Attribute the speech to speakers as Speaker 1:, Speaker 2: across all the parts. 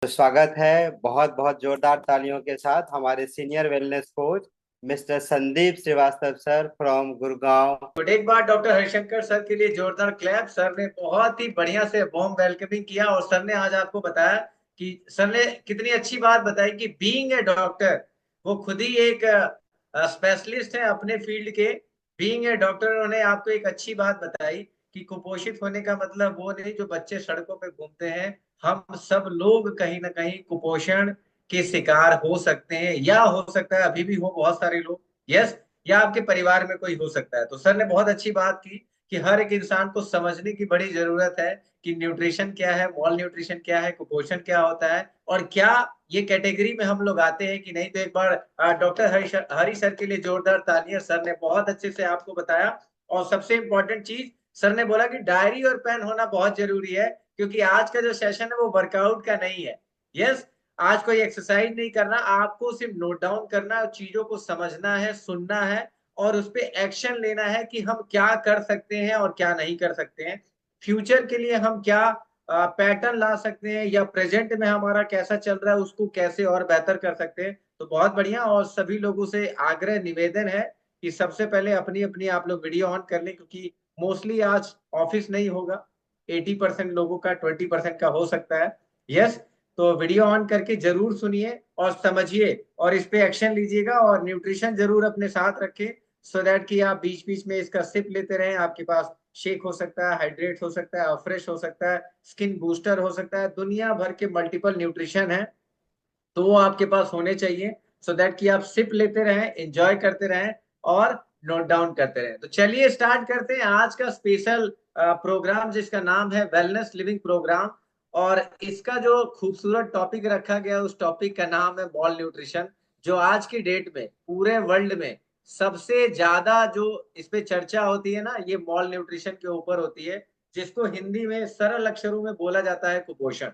Speaker 1: स्वागत है बहुत बहुत जोरदार तालियों के साथ हमारे senior wellness coach mister Sandeep Srivastava sir from Gurgaon.
Speaker 2: Good. एक बार डॉक्टर हरिशंकर सर के लिए जोरदार क्लैप। सर ने बहुत ही बढ़िया से वार्म वेलकमिंग किया और सर ने आज आपको बताया कि सर ने कितनी अच्छी बात बताई कि बीइंग ए डॉक्टर, वो खुद ही एक स्पेशलिस्ट है अपने फील्ड के। बीइंग ए डॉक्टर उन्होंने आपको एक अच्छी बात बताई कि कुपोषित होने का मतलब वो नहीं जो बच्चे सड़कों पे घूमते हैं। हम सब लोग कहीं ना कहीं कुपोषण के शिकार हो सकते हैं, या हो सकता है अभी भी हो बहुत सारे लोग। यस। या आपके परिवार में कोई हो सकता है। तो सर ने बहुत अच्छी बात की कि हर एक इंसान को समझने की बड़ी जरूरत है कि न्यूट्रिशन क्या है, मॉल न्यूट्रिशन क्या है, कुपोषण क्या होता है, और क्या ये कैटेगरी में हम लोग आते हैं कि नहीं। तो एक बार डॉक्टर हरी सर के लिए जोरदार तालियां। सर ने बहुत अच्छे से आपको बताया। और सबसे इंपॉर्टेंट चीज, सर ने बोला कि डायरी और पेन होना बहुत जरूरी है, क्योंकि आज का जो सेशन है वो वर्कआउट का नहीं है। यस। आज कोई एक्सरसाइज नहीं करना, आपको सिर्फ नोट डाउन करना है, चीजों को समझना है, सुनना है, और उस पे एक्शन लेना है कि हम क्या कर सकते हैं और क्या नहीं कर सकते हैं। फ्यूचर के लिए हम क्या पैटर्न ला सकते हैं, या प्रेजेंट में हमारा कैसा चल रहा है उसको कैसे और बेहतर कर सकते हैं। तो बहुत बढ़िया। और सभी लोगों से आग्रह निवेदन है कि सबसे पहले अपनी अपनी आप लोग वीडियो ऑन कर लें, क्योंकि मोस्टली आज ऑफिस नहीं होगा। 80% लोगों का, 20% का हो सकता है। यस। तो वीडियो ऑन करके जरूर सुनिए और समझिए, और इस पे एक्शन लीजिएगा, और न्यूट्रिशन जरूर अपने साथ रखें, सो दैट कि आप बीच बीच में इसका सिप लेते रहें। आपके पास शेक हो सकता है, हाइड्रेट हो सकता है, फ्रेश हो सकता है, स्किन बूस्टर हो सकता है, दुनिया भर के मल्टीपल न्यूट्रिशन है, तो वो आपके पास होने चाहिए, सो दैट कि आप सिप लेते रहें, एंजॉय करते रहें, और नोट डाउन करते रहें। तो चलिए स्टार्ट करते हैं आज का स्पेशल प्रोग्राम, जिसका नाम है वेलनेस लिविंग प्रोग्राम। और इसका जो खूबसूरत टॉपिक रखा गया, उस टॉपिक का नाम है मॉल न्यूट्रिशन, जो आज की डेट में पूरे वर्ल्ड में सबसे ज्यादा जो इस पे चर्चा होती है ना, ये मॉल न्यूट्रिशन के ऊपर होती है, जिसको हिंदी में सरल अक्षरों में बोला जाता है कुपोषण।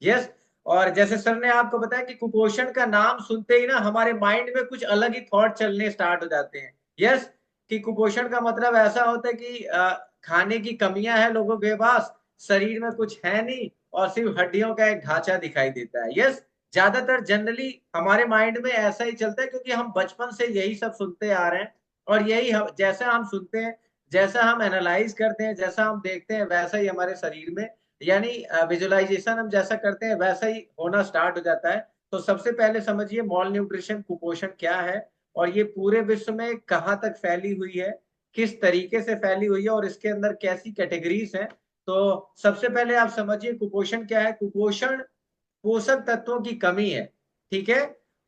Speaker 2: यस। और जैसे सर ने आपको बताया कि कुपोषण का नाम सुनते ही ना हमारे माइंड में कुछ अलग ही थॉट चलने स्टार्ट हो जाते हैं। यस। कि कुपोषण का मतलब ऐसा होता है कि खाने की कमियां हैं लोगों के पास, शरीर में कुछ है नहीं, और सिर्फ हड्डियों का एक ढांचा दिखाई देता है। यस। ज्यादातर जनरली हमारे माइंड में ऐसा ही चलता है, क्योंकि हम बचपन से यही सब सुनते आ रहे हैं, और यही जैसा हम सुनते हैं, जैसा हम एनालाइज करते हैं, जैसा हम देखते हैं, वैसा ही हमारे शरीर में, यानी विजुअलाइजेशन हम जैसा करते हैं वैसा ही होना स्टार्ट हो जाता है। तो सबसे पहले समझिए मॉल न्यूट्रिशन, कुपोषण क्या है, और ये पूरे विश्व में कहाँ तक फैली हुई है, किस तरीके से फैली हुई है, और इसके अंदर कैसी कैटेगरीज हैं। तो सबसे पहले आप समझिए कुपोषण क्या है। कुपोषण पोषक तत्वों की कमी है। ठीक है।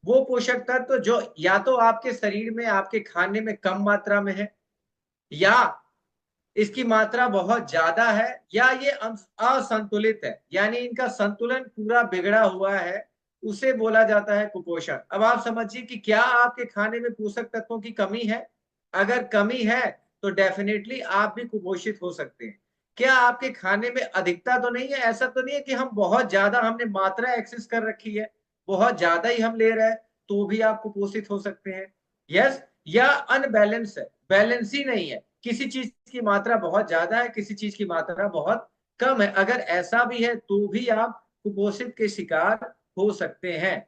Speaker 2: वो पोषक तत्व जो या तो आपके शरीर में, आपके खाने में कम मात्रा में है, या इसकी मात्रा बहुत ज्यादा है, या ये असंतुलित है, यानी इनका संतुलन पूरा बिगड़ा हुआ है, उसे बोला जाता है कुपोषण। अब आप समझिए कि क्या आपके खाने में पोषक तत्वों की कमी है। अगर कमी है तो डेफिनेटली आप भी कुपोषित हो सकते हैं। क्या आपके खाने में अधिकता तो नहीं है, ऐसा तो नहीं है कि हम बहुत ज्यादा, हमने मात्रा एक्सेस कर रखी है, बहुत ज्यादा ही हम ले रहे हैं, तो भी आप कुपोषित हो सकते हैं। यस। या अनबैलेंस है, बैलेंस ही नहीं है, किसी चीज की मात्रा बहुत ज्यादा है, किसी चीज की मात्रा बहुत कम है। अगर ऐसा भी है तो भी आप कुपोषित के शिकार हो सकते हैं।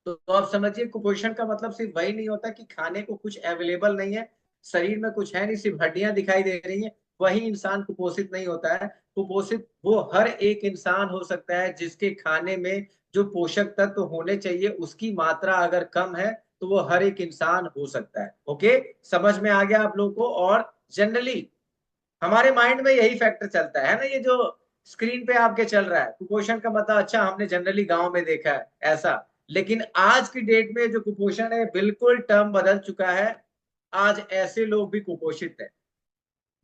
Speaker 2: तो आप समझिए कुपोषण का मतलब सिर्फ वही नहीं होता कि खाने को कुछ अवेलेबल नहीं है, शरीर में कुछ है नहीं, सिर्फ हड्डियां दिखाई दे रही हैं, वही इंसान कुपोषित नहीं होता है। कुपोषित वो हर एक इंसान हो सकता है जिसके खाने में जो पोषक तत्व होने चाहिए उसकी मात्रा अगर कम है, तो वो हर एक इंसान हो सकता है। ओके। समझ में आ गया आप लोगों को। और जनरली हमारे माइंड में यही फैक्टर चलता है ना, ये जो स्क्रीन पे आपके चल रहा है कुपोषण का मतलब, अच्छा हमने जनरली गांव में देखा है ऐसा, लेकिन आज की डेट में जो कुपोषण है बिल्कुल टर्म बदल चुका है। आज ऐसे लोग भी कुपोषित हैं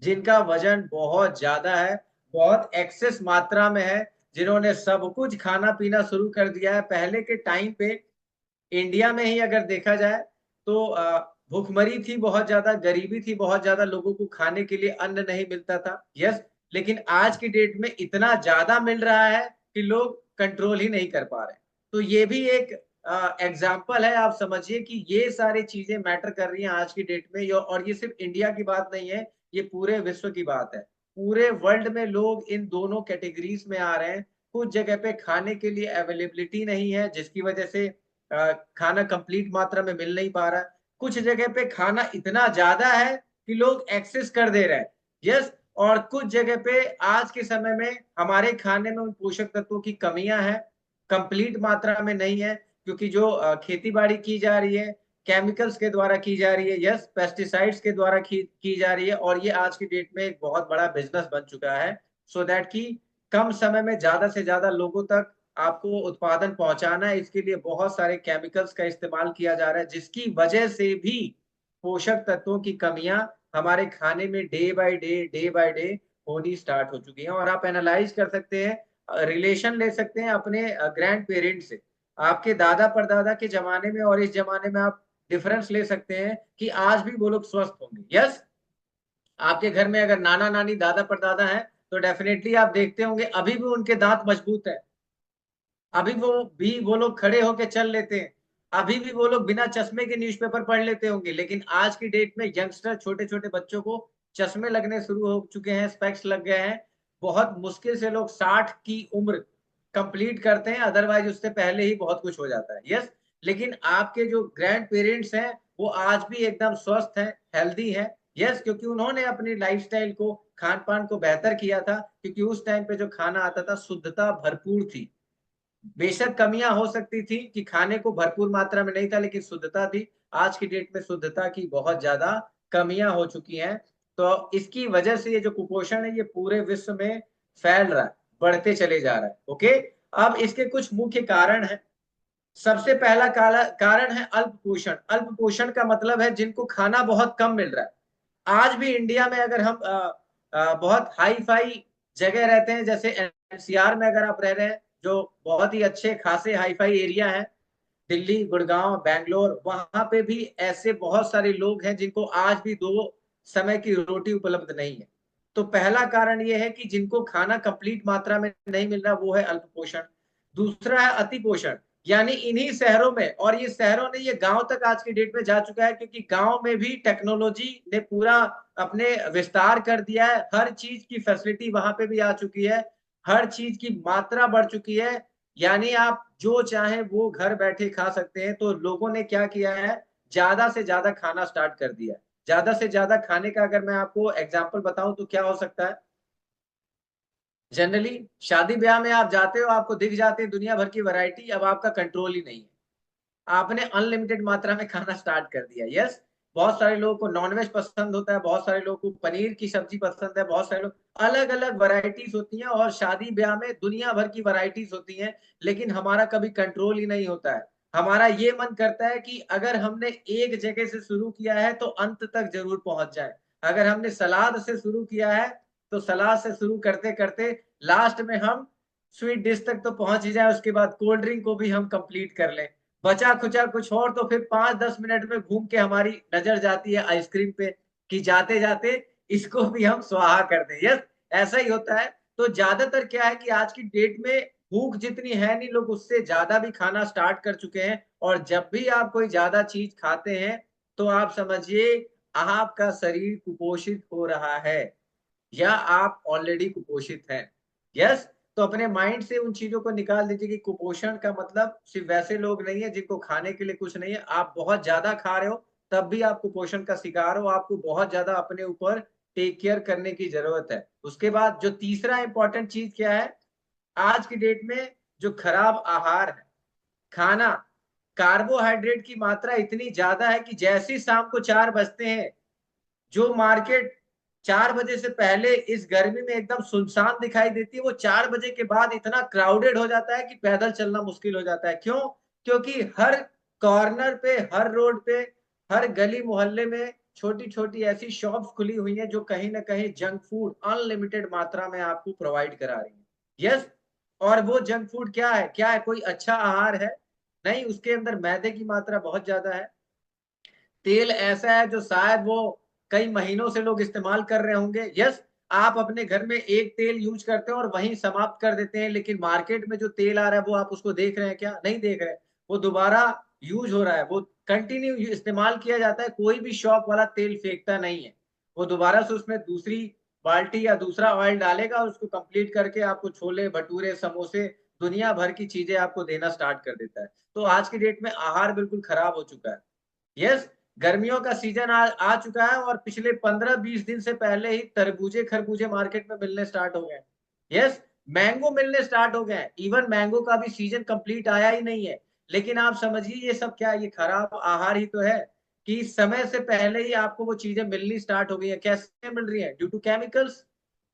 Speaker 2: जिनका वजन बहुत ज्यादा है, बहुत एक्सेस मात्रा में है, जिन्होंने सब कुछ खाना पीना शुरू कर दिया है। पहले के टाइम पे इंडिया में ही अगर देखा जाए तो भूखमरी थी बहुत ज्यादा, गरीबी थी बहुत ज्यादा, लोगों को खाने के लिए अन्न नहीं मिलता था। यस। लेकिन आज की डेट में इतना ज्यादा मिल रहा है कि लोग कंट्रोल ही नहीं कर पा रहे। तो ये भी एक एग्जाम्पल है। आप समझिए कि ये सारी चीजें मैटर कर रही हैं आज की डेट में। और ये सिर्फ इंडिया की बात नहीं है, ये पूरे विश्व की बात है। पूरे वर्ल्ड में लोग इन दोनों कैटेगरीज में आ रहे हैं। कुछ जगह पे खाने के लिए अवेलेबिलिटी नहीं है, जिसकी वजह से खाना कंप्लीट मात्रा में मिल नहीं पा रहा है। कुछ जगह पे खाना इतना ज्यादा है कि लोग एक्सेस कर दे रहे हैं। यस, और कुछ जगह पे आज के समय में हमारे खाने में उन पोषक तत्वों की कमियां हैं, कंप्लीट मात्रा में नहीं है, क्योंकि जो खेती बाड़ी की जा रही है केमिकल्स के द्वारा की जा रही है, यस, पेस्टिसाइड्स के द्वारा की जा रही है, और ये आज की डेट में एक बहुत बड़ा बिजनेस बन चुका है, सो दैट कि कम समय में ज्यादा से ज्यादा लोगों तक आपको उत्पादन पहुंचाना है। इसके लिए बहुत सारे केमिकल्स का इस्तेमाल किया जा रहा है, जिसकी वजह से भी पोषक तत्वों की कमियां हमारे खाने में डे बाय डे होनी स्टार्ट हो चुकी हैं। और आप एनालाइज कर सकते हैं, रिलेशन ले सकते हैं अपने ग्रैंड पेरेंट्स से, आपके दादा परदादा के जमाने में और इस जमाने में आप डिफरेंस ले सकते हैं कि आज भी वो लोग स्वस्थ होंगे। यस, आपके घर में अगर नाना नानी दादा परदादा है तो डेफिनेटली आप देखते होंगे अभी भी उनके दांत मजबूत है, अभी वो लोग खड़े होके चल लेते हैं, अभी भी वो लोग बिना चश्मे के न्यूज़पेपर पढ़ लेते होंगे। लेकिन आज की डेट में यंगस्टर, छोटे छोटे बच्चों को चश्मे लगने शुरू हो चुके हैं, स्पेक्स लग गए हैं। बहुत मुश्किल से लोग 60 की उम्र कंप्लीट करते हैं, अदरवाइज उससे पहले ही बहुत कुछ हो जाता है। यस, लेकिन आपके जो ग्रैंड पेरेंट्स हैं वो आज भी एकदम स्वस्थ हैं, हेल्दी हैं। यस, क्योंकि उन्होंने अपनी लाइफस्टाइल को, खान पान को बेहतर किया था, क्योंकि उस टाइम पे जो खाना आता था शुद्धता भरपूर थी। बेशक कमियां हो सकती थी कि खाने को भरपूर मात्रा में नहीं था, लेकिन शुद्धता थी। आज की डेट में शुद्धता की बहुत ज्यादा कमियां हो चुकी हैं। तो इसकी वजह से ये जो कुपोषण है ये पूरे विश्व में फैल रहा है, बढ़ते चले जा रहा है। ओके, अब इसके कुछ मुख्य कारण हैं। सबसे पहला कारण है अल्प पोषण। अल्प पोषण का मतलब है जिनको खाना बहुत कम मिल रहा है। आज भी इंडिया में अगर हम बहुत हाई फाई जगह रहते हैं, जैसे एनसीआर में अगर आप रह रहे हैं, जो बहुत ही अच्छे खासे हाई फाई एरिया है, दिल्ली, गुड़गांव, बैंगलोर, वहां पे भी ऐसे बहुत सारे लोग हैं जिनको आज भी 2 समय की रोटी उपलब्ध नहीं है। तो पहला कारण ये है कि जिनको खाना कंप्लीट मात्रा में नहीं मिल रहा, वो है अल्प पोषण। दूसरा है अति पोषण, यानी इन्हीं शहरों में, और ये शहरों ने ये गांव तक आज की डेट में जा चुका है, क्योंकि गांव में भी टेक्नोलॉजी ने पूरा अपने विस्तार कर दिया है। हर चीज की फैसिलिटी वहां पे भी आ चुकी है, हर चीज की मात्रा बढ़ चुकी है, यानी आप जो चाहे वो घर बैठे खा सकते हैं। तो लोगों ने क्या किया है, ज्यादा से ज्यादा खाना स्टार्ट कर दिया। ज्यादा से ज्यादा खाने का अगर मैं आपको एग्जांपल बताऊं तो क्या हो सकता है, जनरली शादी ब्याह में आप जाते हो, आपको दिख जाते हैं दुनिया भर की वैरायटी, अब आपका कंट्रोल ही नहीं है, आपने अनलिमिटेड मात्रा में खाना स्टार्ट कर दिया। यस, बहुत सारे लोगों को नॉनवेज पसंद होता है, बहुत सारे लोगों को पनीर की सब्जी पसंद है, बहुत सारे लोग, अलग अलग वैरायटीज होती हैं, और शादी ब्याह में दुनिया भर की वैरायटीज होती हैं। लेकिन हमारा कभी कंट्रोल ही नहीं होता है। हमारा ये मन करता है कि अगर हमने एक जगह से शुरू किया है तो अंत तक जरूर पहुंच जाए। अगर हमने सलाद से शुरू किया है तो सलाद से शुरू करते करते लास्ट में हम स्वीट डिश तक तो पहुंच ही जाए, उसके बाद कोल्ड ड्रिंक को भी हम कंप्लीट कर लें, बचा खुचा कुछ और तो फिर 5-10 मिनट में घूम के हमारी नजर जाती है आइसक्रीम पे, कि जाते जाते इसको भी हम स्वाहा कर दें। यस, ऐसा ही होता है। तो ज्यादातर क्या है कि आज की डेट में भूख जितनी है नहीं, लोग उससे ज्यादा भी खाना स्टार्ट कर चुके हैं। और जब भी आप कोई ज्यादा चीज खाते हैं तो आप समझिए आपका शरीर कुपोषित हो रहा है, या आप ऑलरेडी कुपोषित हैं। यस, तो अपने माइंड से उन चीजों को निकाल दीजिए कि कुपोषण का मतलब सिर्फ वैसे लोग नहीं है जिनको खाने के लिए कुछ नहीं है। आप बहुत ज्यादा खा रहे हो तब भी आप कुपोषण का शिकार हो, आपको बहुत ज्यादा अपने ऊपर टेक केयर करने की जरूरत है। उसके बाद जो तीसरा इंपॉर्टेंट चीज क्या है, आज की डेट में जो खराब आहार है, खाना, कार्बोहाइड्रेट की मात्रा इतनी ज्यादा है कि जैसे ही शाम को 4 बजते हैं, जो मार्केट 4 बजे से पहले इस गर्मी में एकदम सुनसान दिखाई देती है, वो 4 बजे के बाद इतना क्राउडेड हो जाता है कि पैदल चलना मुश्किल हो जाता है। क्यों? क्योंकि हर कॉर्नर पे, हर रोड पे, हर गली मोहल्ले में छोटी छोटी ऐसी शॉप्स खुली हुई हैं जो कहीं ना कहीं जंक फूड अनलिमिटेड मात्रा में आपको प्रोवाइड करा रही है। यस, और वो जंक फूड क्या है, क्या है, कोई अच्छा आहार है? नहीं, उसके अंदर मैदे की मात्रा बहुत ज्यादा है, तेल ऐसा है जो शायद वो कई महीनों से लोग इस्तेमाल कर रहे होंगे। यस, आप अपने घर में एक तेल यूज करते हैं और वहीं समाप्त कर देते हैं, लेकिन मार्केट में जो तेल आ रहा है वो आप उसको देख रहे हैं क्या? नहीं देख रहे। वो दोबारा यूज हो रहा है, वो कंटिन्यू इस्तेमाल किया जाता है, कोई भी शॉप वाला तेल फेंकता नहीं है, वो दोबारा से उसमें दूसरी बाल्टी या दूसरा ऑयल डालेगा और उसको कंप्लीट करके आपको छोले भटूरे समोसे दुनिया भर की चीजें आपको देना स्टार्ट कर देता है। तो आज की डेट में आहार बिल्कुल खराब हो चुका है। यस, गर्मियों का सीजन आ चुका है और पिछले 15-20 दिन से पहले ही तरबूजे खरबूजे मार्केट में मिलने स्टार्ट हो गए। यस, मैंगो मिलने स्टार्ट हो गए। इवन मैंगो का भी सीजन कंप्लीट आया ही नहीं है। लेकिन आप समझिए ये सब क्या, ये खराब आहार ही तो है कि समय से पहले ही आपको वो चीजें मिलनी स्टार्ट हो गई है। कैसे मिल रही है? Due to chemicals.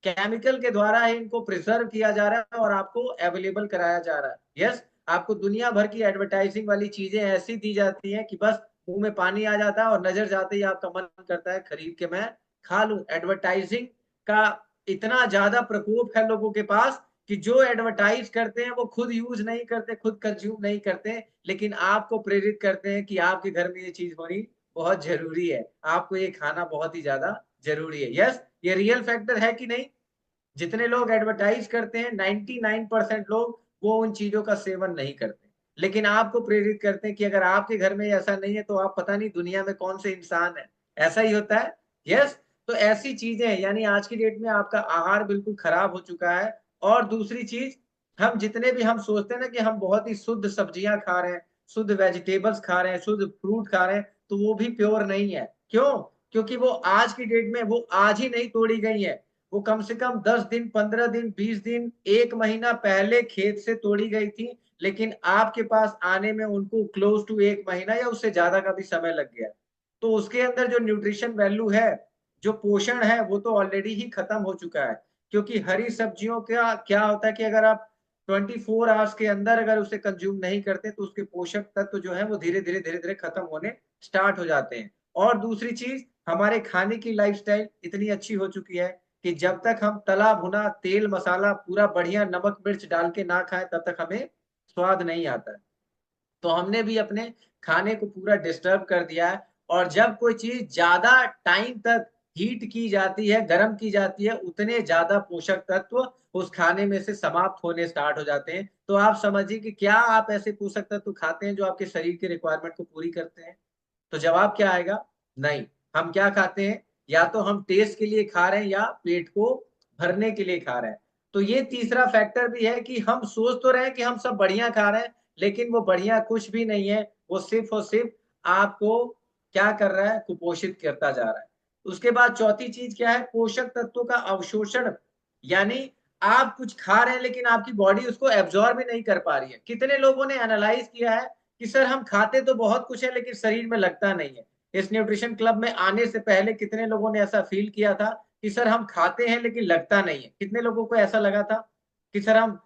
Speaker 2: केमिकल के द्वारा ही इनको प्रिजर्व किया जा रहा है और आपको अवेलेबल कराया जा रहा है। यस, आपको दुनिया भर की एडवर्टाइजिंग वाली चीजें ऐसी दी जाती हैं कि बस मुंह में पानी आ जाता है और नजर जाते ही आपका मन करता है खरीद के मैं खा लूं। एडवर्टाइजिंग का इतना ज्यादा प्रकोप है लोगों के पास कि जो एडवर्टाइज करते हैं वो खुद यूज नहीं करते, खुद कंज्यूम नहीं करते, लेकिन आपको प्रेरित करते हैं कि आपके घर में ये चीज होनी बहुत जरूरी है, आपको ये खाना बहुत ही ज्यादा जरूरी है। यस, ये रियल फैक्टर है कि नहीं? जितने लोग एडवर्टाइज करते हैं 99% लोग वो उन चीजों का सेवन नहीं करते, लेकिन आपको प्रेरित करते हैं कि अगर आपके घर में ऐसा नहीं है तो आप पता नहीं दुनिया में कौन से इंसान है। ऐसा ही होता है। यस, तो ऐसी चीजें हैं, यानी आज की डेट में आपका आहार बिल्कुल खराब हो चुका है। और दूसरी चीज, हम जितने भी हम सोचते हैं ना कि हम बहुत ही शुद्ध सब्जियां खा रहे हैं, शुद्ध वेजिटेबल्स खा रहे हैं, शुद्ध फ्रूट खा रहे हैं, तो वो भी प्योर नहीं है। क्यों? क्योंकि वो आज की डेट में वो आज ही नहीं तोड़ी गई है, वो कम से कम 10 दिन 15 दिन 20 दिन 1 महीना पहले खेत से तोड़ी गई थी, लेकिन आपके पास आने में उनको क्लोज टू 1 महीना या उससे ज्यादा का भी समय लग गया। तो उसके अंदर जो न्यूट्रिशन वैल्यू है, जो पोषण है, वो तो ऑलरेडी ही खत्म हो चुका है। क्योंकि हरी सब्जियों का क्या होता है कि अगर आप 24 आवर्स के अंदर अगर उसे कंज्यूम नहीं करते तो उसके पोषक तत्व जो है वो धीरे धीरे खत्म होने स्टार्ट हो जाते हैं। और दूसरी चीज, हमारे खाने की लाइफस्टाइल इतनी अच्छी हो चुकी है कि जब तक हम तला भुना तेल मसाला पूरा बढ़िया नमक मिर्च डाल के ना खाएं तब तक हमें स्वाद नहीं आता है। तो हमने भी अपने खाने को पूरा डिस्टर्ब कर दिया है। और जब कोई चीज ज्यादा टाइम तक हीट की जाती है, गर्म की जाती है, उतने ज्यादा पोषक तत्व उस खाने में से समाप्त होने स्टार्ट हो जाते हैं। तो आप समझिए कि क्या आप ऐसे पोषक तत्व खाते हैं जो आपके शरीर की रिक्वायरमेंट को पूरी करते हैं? तो जवाब क्या आएगा? नहीं। हम क्या खाते हैं? या तो हम टेस्ट के लिए खा रहे हैं या पेट को भरने के लिए खा रहे हैं। तो ये तीसरा फैक्टर भी है कि हम सोच तो रहे हैं कि हम सब बढ़िया खा रहे हैं, लेकिन वो बढ़िया कुछ भी नहीं है। वो सिर्फ और सिर्फ आपको क्या कर रहा है? कुपोषित करता जा रहा है। उसके बाद चौथी चीज क्या है? पोषक तत्वों का अवशोषण। यानी आप कुछ खा रहे हैं लेकिन आपकी बॉडी उसको एब्जॉर्ब भी नहीं कर पा रही है। कितने लोगों ने एनालाइज किया है कि सर हम खाते तो बहुत कुछ है लेकिन शरीर में लगता नहीं है? इस न्यूट्रिशन क्लब में आने से पहले कितने लोगों ने ऐसा फील किया था कि सर हम खाते हैं लेकिन लगता नहीं है? कितने लोगों को ऐसा लगा था कि सर हम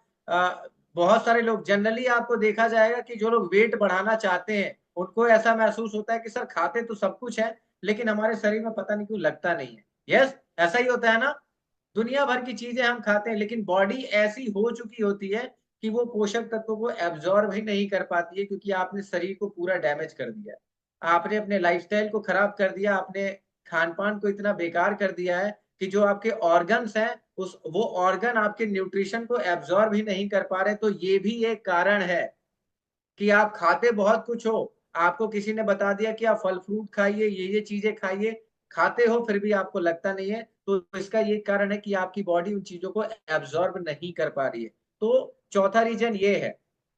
Speaker 2: बहुत सारे लोग, जनरली आपको देखा जाएगा कि जो लोग वेट बढ़ाना चाहते हैं उनको ऐसा महसूस होता है कि सर खाते तो सब कुछ है लेकिन हमारे शरीर में पता नहीं क्यों लगता नहीं है। यस, ऐसा ही होता है ना? दुनिया भर की चीजें हम खाते हैं लेकिन बॉडी ऐसी हो चुकी होती है कि वो पोषक तत्वों को एब्जॉर्ब ही नहीं कर पाती है, क्योंकि आपने शरीर को पूरा डैमेज कर दिया है। आपने अपने लाइफस्टाइल को खराब कर दिया, आपने खान पान को इतना बेकार कर दिया है कि जो आपके ऑर्गन्स हैं उस वो ऑर्गन आपके न्यूट्रिशन को एब्जॉर्ब ही नहीं कर पा रहे। तो ये भी एक कारण है कि आप खाते बहुत कुछ हो, आपको किसी ने बता दिया कि आप फल फ्रूट खाइए, ये चीजें खाइए, खाते हो फिर भी आपको लगता नहीं है, तो इसका ये कारण है कि आपकी बॉडी उन चीजों को एब्जॉर्ब नहीं कर पा रही है। तो चौथा रीजन ये है।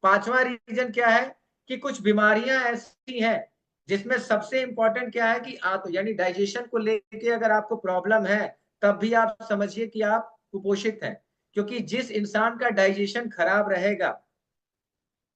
Speaker 2: पांचवा रीजन क्या है? कि कुछ बीमारियां ऐसी हैं जिसमें सबसे इंपॉर्टेंट क्या है कि आप यानी डाइजेशन को लेके अगर आपको प्रॉब्लम है तब भी आप समझिए कि आप कुपोषित हैं। क्योंकि जिस इंसान का डाइजेशन खराब रहेगा,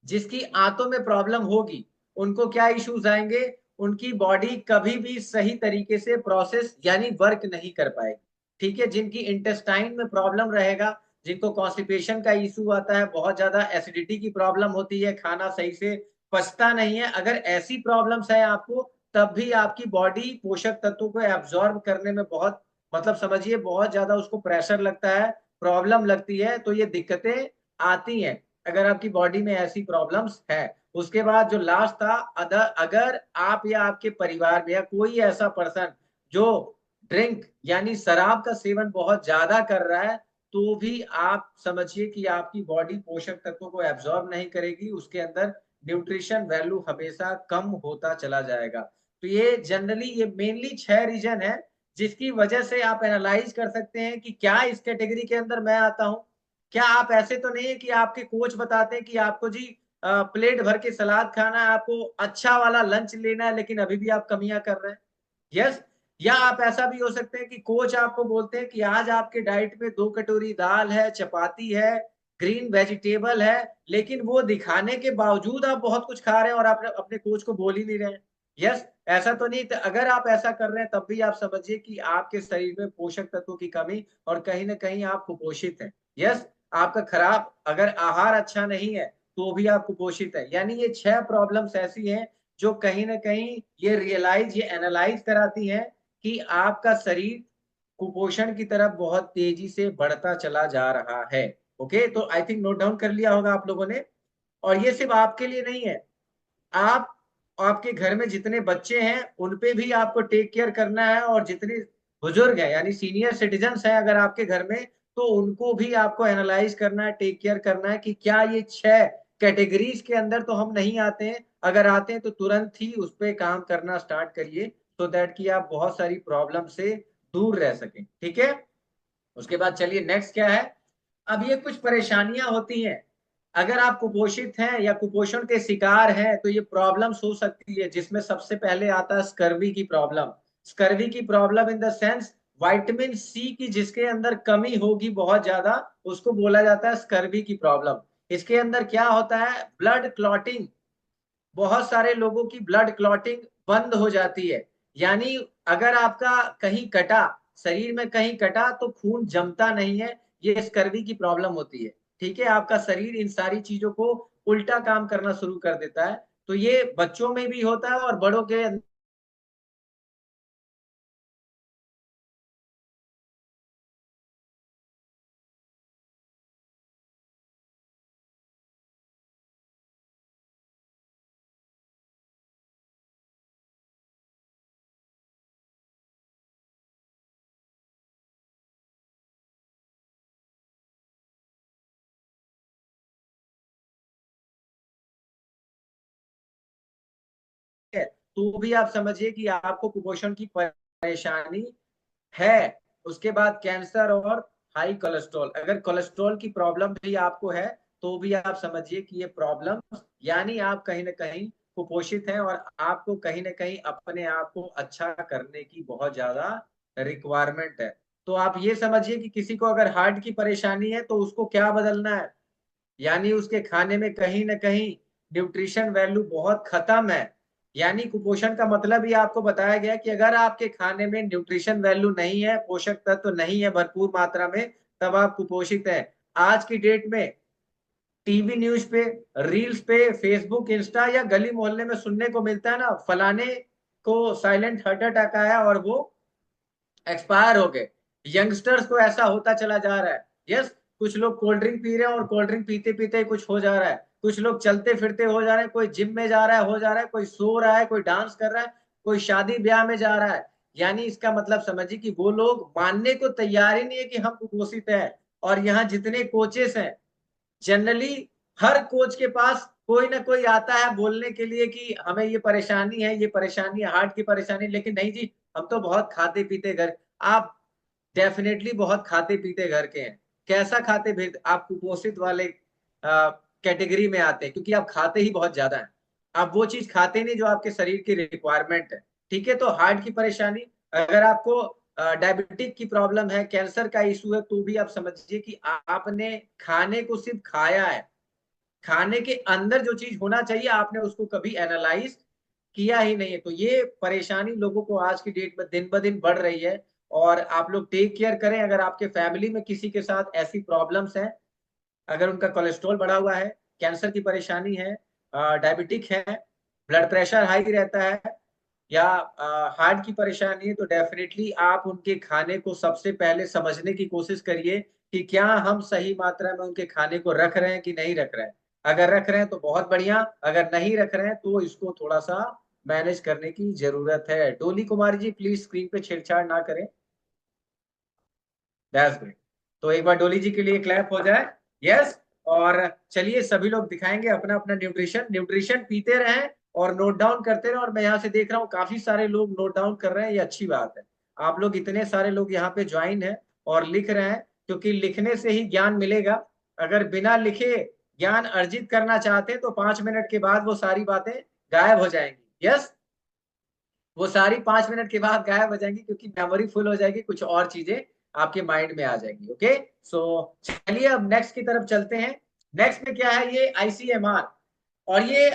Speaker 2: जिसकी आंतों में प्रॉब्लम होगी, उनको क्या इश्यूज आएंगे? उनकी बॉडी कभी भी सही तरीके से प्रोसेस यानी वर्क नहीं कर पाएगी। ठीक है, जिनकी इंटेस्टाइन में प्रॉब्लम रहेगा, जिनको कॉन्स्टिपेशन का इशू आता है, बहुत ज्यादा एसिडिटी की प्रॉब्लम होती है, खाना सही से पचता नहीं है, अगर ऐसी प्रॉब्लम्स है आपको, तब भी आपकी बॉडी पोषक तत्वों को एब्जॉर्ब करने में बहुत, मतलब समझिए बहुत ज्यादा उसको प्रेशर लगता है, प्रॉब्लम लगती है। तो ये दिक्कतें आती हैं अगर आपकी बॉडी में ऐसी प्रॉब्लम्स है। उसके बाद जो लास्ट था, अगर आप या आपके परिवार में या कोई ऐसा पर्सन जो ड्रिंक यानी शराब का सेवन बहुत ज्यादा कर रहा है, तो भी आप समझिए कि आपकी बॉडी पोषक तत्वों को एब्जॉर्ब नहीं करेगी, उसके अंदर न्यूट्रिशन वैल्यू हमेशा कम होता चला जाएगा। तो ये जनरली ये मेनली 6 रीजन है जिसकी वजह से आप एनालाइज कर सकते हैं कि क्या इस कैटेगरी के अंदर मैं आता हूं। क्या आप ऐसे तो नहीं है कि आपके कोच बताते हैं कि आपको जी प्लेट भर के सलाद खाना है, आपको अच्छा वाला लंच लेना है, लेकिन अभी भी आप कमियां कर रहे हैं। यस। या आप ऐसा भी हो सकते हैं कि कोच आपको बोलते हैं कि आज आपके डाइट में 2 कटोरी दाल है, चपाती है, ग्रीन वेजिटेबल है, लेकिन वो दिखाने के बावजूद आप बहुत कुछ खा रहे हैं और आप अपने कोच को बोल ही नहीं रहे हैं। यस। ऐसा तो नहीं, तो अगर आप ऐसा कर रहे हैं तब भी आप समझिए कि आपके शरीर में पोषक तत्वों की कमी और कहीं ना कहीं आप कुपोषित हैं। यस। आपका खराब अगर आहार अच्छा नहीं है तो भी आप कुपोषित है। यानी ये 6 प्रॉब्लम्स ऐसी हैं जो कहीं ना कहीं ये एनालाइज कराती हैं कि आपका शरीर कुपोषण की तरफ बहुत तेजी से बढ़ता चला जा रहा है। ओके, तो आई थिंक नोट डाउन कर लिया होगा आप लोगों ने। और ये सिर्फ आपके लिए नहीं है, आप आपके घर में जितने बच्चे हैं उन पे भी आपको टेक केयर करना है, और जितने बुजुर्ग हैं यानी सीनियर सिटीजन्स हैं अगर आपके घर में, तो उनको भी आपको एनालाइज करना है, टेक केयर करना है कि क्या ये 6 कैटेगरीज के अंदर तो हम नहीं आते हैं। अगर आते हैं तो तुरंत ही उस पर काम करना स्टार्ट करिए, सो दैट कि आप बहुत सारी प्रॉब्लम से दूर रह सकें। ठीक है। उसके बाद चलिए नेक्स्ट क्या है। अब ये कुछ परेशानियां होती हैं, अगर आप कुपोषित हैं या कुपोषण के शिकार हैं तो ये प्रॉब्लम्स हो सकती है, जिसमें सबसे पहले आता है स्कर्वी की प्रॉब्लम। स्कर्वी की problem in the sense vitamin C की जिसके अंदर कमी होगी बहुत ज्यादा, उसको बोला जाता है स्कर्वी की प्रॉब्लम। इसके अंदर क्या होता है, ब्लड क्लॉटिंग, बहुत सारे लोगों की ब्लड क्लॉटिंग बंद हो जाती है। यानी अगर आपका कहीं कटा, शरीर में कहीं कटा तो खून जमता नहीं है, ये स्कर्वी की प्रॉब्लम होती है। ठीक है, आपका शरीर इन सारी चीजों को उल्टा काम करना शुरू कर देता है। तो ये बच्चों में भी होता है और बड़ों के है, तो भी आप समझिए कि आपको कुपोषण की परेशानी है। उसके बाद कैंसर और हाई कोलेस्ट्रॉल, अगर कोलेस्ट्रॉल की प्रॉब्लम भी आपको है तो भी आप समझिए कि ये प्रॉब्लम, यानी आप कहीं ना कहीं कुपोषित हैं और आपको कहीं ना कहीं अपने आप को अच्छा करने की बहुत ज्यादा रिक्वायरमेंट है। तो आप ये समझिए कि किसी को अगर हार्ट की परेशानी है तो उसको क्या बदलना है, यानी उसके खाने में कहीं ना कहीं न्यूट्रिशन वैल्यू बहुत खत्म है। यानी कुपोषण का मतलब ही आपको बताया गया कि अगर आपके खाने में न्यूट्रिशन वैल्यू नहीं है, पोषक तत्व तो नहीं है भरपूर मात्रा में, तब आप कुपोषित हैं। आज की डेट में टीवी न्यूज पे, रील्स पे, फेसबुक, इंस्टा या गली मोहल्ले में सुनने को मिलता है ना, फलाने को साइलेंट हार्ट अटैक आया और वो एक्सपायर हो गए। यंगस्टर्स को ऐसा होता चला जा रहा है। यस। कुछ लोग कोल्ड ड्रिंक पी रहे हैं और कोल्ड ड्रिंक पीते पीते कुछ हो जा रहा है, कुछ लोग चलते फिरते हो जा रहे हैं, कोई जिम में जा रहा है हो जा रहा है, कोई सो रहा है, कोई डांस कर रहा है, कोई शादी ब्याह में जा रहा है। यानी इसका मतलब समझिए कि वो लोग मानने को तैयार ही नहीं है कि हम कुपोषित हैं। और यहाँ जितने कोचेस हैं, जनरली हर कोच के पास कोई ना कोई आता है बोलने के लिए कि हमें ये परेशानी है, ये परेशानी है, हार्ट की परेशानी, लेकिन नहीं जी, हम तो बहुत खाते पीते घर। आप डेफिनेटली बहुत खाते पीते घर के हैं। कैसा खाते पीते, आप कुपोषित वाले कैटेगरी में आते हैं, क्योंकि आप खाते ही बहुत ज्यादा है। आप वो चीज खाते नहीं जो आपके शरीर की रिक्वायरमेंट है। ठीक है, तो हार्ट की परेशानी, अगर आपको डायबिटिक की प्रॉब्लम है, कैंसर का इशू है, तो भी आप समझिए कि आपने खाने को सिर्फ खाया है, खाने के अंदर जो चीज होना चाहिए आपने उसको कभी एनालाइज किया ही नहीं है। तो ये परेशानी लोगों को आज की डेट में दिन ब दिन बढ़ रही है। और आप लोग टेक केयर करें, अगर आपके फैमिली में किसी के साथ ऐसी प्रॉब्लम्स हैं, अगर उनका कोलेस्ट्रॉल बढ़ा हुआ है, कैंसर की परेशानी है, डायबिटिक है, ब्लड प्रेशर हाई रहता है, या हार्ट की परेशानी है, तो डेफिनेटली आप उनके खाने को सबसे पहले समझने की कोशिश करिए कि क्या हम सही मात्रा में उनके खाने को रख रहे हैं कि नहीं रख रहे हैं। अगर रख रहे हैं तो बहुत बढ़िया, अगर नहीं रख रहे हैं तो इसको थोड़ा सा मैनेज करने की जरूरत है। डोली कुमारी जी प्लीज स्क्रीन पे छेड़छाड़ ना करें। That's great. तो एक बार डोली जी के लिए क्लैप हो जाए। यस। और चलिए सभी लोग दिखाएंगे अपना अपना न्यूट्रिशन, न्यूट्रिशन पीते रहें और नोट डाउन करते रहें। और मैं यहाँ से देख रहा हूँ काफी सारे लोग नोट डाउन कर रहे हैं, ये अच्छी बात है। आप लोग इतने सारे लोग यहाँ पे ज्वाइन है और लिख रहे हैं, क्योंकि लिखने से ही ज्ञान मिलेगा। अगर बिना लिखे ज्ञान अर्जित करना चाहते हैं तो 5 मिनट के बाद वो सारी बातें गायब हो जाएंगी। यस, वो सारी 5 मिनट के बाद गायब हो जाएंगी, क्योंकि मेमोरी फुल हो जाएगी, कुछ और चीजें आपके माइंड में आ जाएंगी। ओके, सो चलिए अब नेक्स्ट की तरफ चलते हैं। नेक्स्ट में क्या है, ये आईसीएमआर, और ये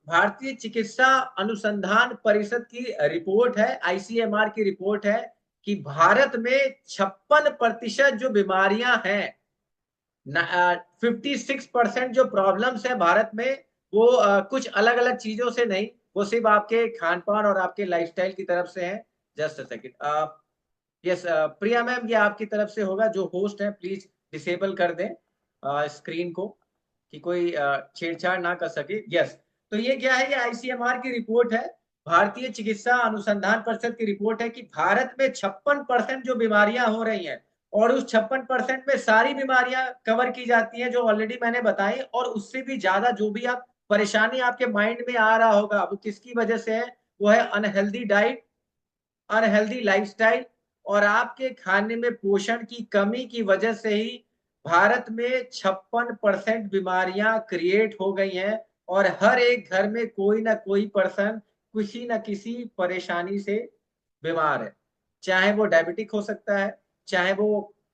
Speaker 2: भारतीय चिकित्सा अनुसंधान परिषद की रिपोर्ट है, आईसीएमआर की रिपोर्ट है कि भारत में 56% जो बीमारियां हैं, 56% जो प्रॉब्लम्स है भारत में, वो कुछ अलग अलग चीजों से नहीं, वो सिर्फ आपके खान पान और आपके लाइफस्टाइल की तरफ से है। Just a second. Yes, Priya ma'am, ये आपकी तरफ से होगा, जो होस्ट है प्लीज डिसेबल कर दें स्क्रीन को, कि कोई छेड़छाड़ ना कर सके। यस, तो ये क्या है, ये आईसीएमआर की रिपोर्ट है, भारतीय चिकित्सा अनुसंधान परिषद की रिपोर्ट है कि भारत में 56% जो बीमारियां हो रही हैं, और उस 56% में सारी बीमारियां कवर की जाती हैं जो ऑलरेडी मैंने बताई, और उससे भी ज्यादा जो भी आप परेशानी आपके माइंड में आ रहा होगा वो किसकी वजह से है, वो है अनहेल्दी डाइट, अनहेल्दी लाइफस्टाइल, और आपके खाने में पोषण की कमी की वजह से ही भारत में 56% बीमारियां क्रिएट हो गई हैं, और हर एक घर में कोई ना कोई पर्सन किसी न किसी परेशानी से बीमार है। चाहे वो डायबिटिक हो सकता है, चाहे वो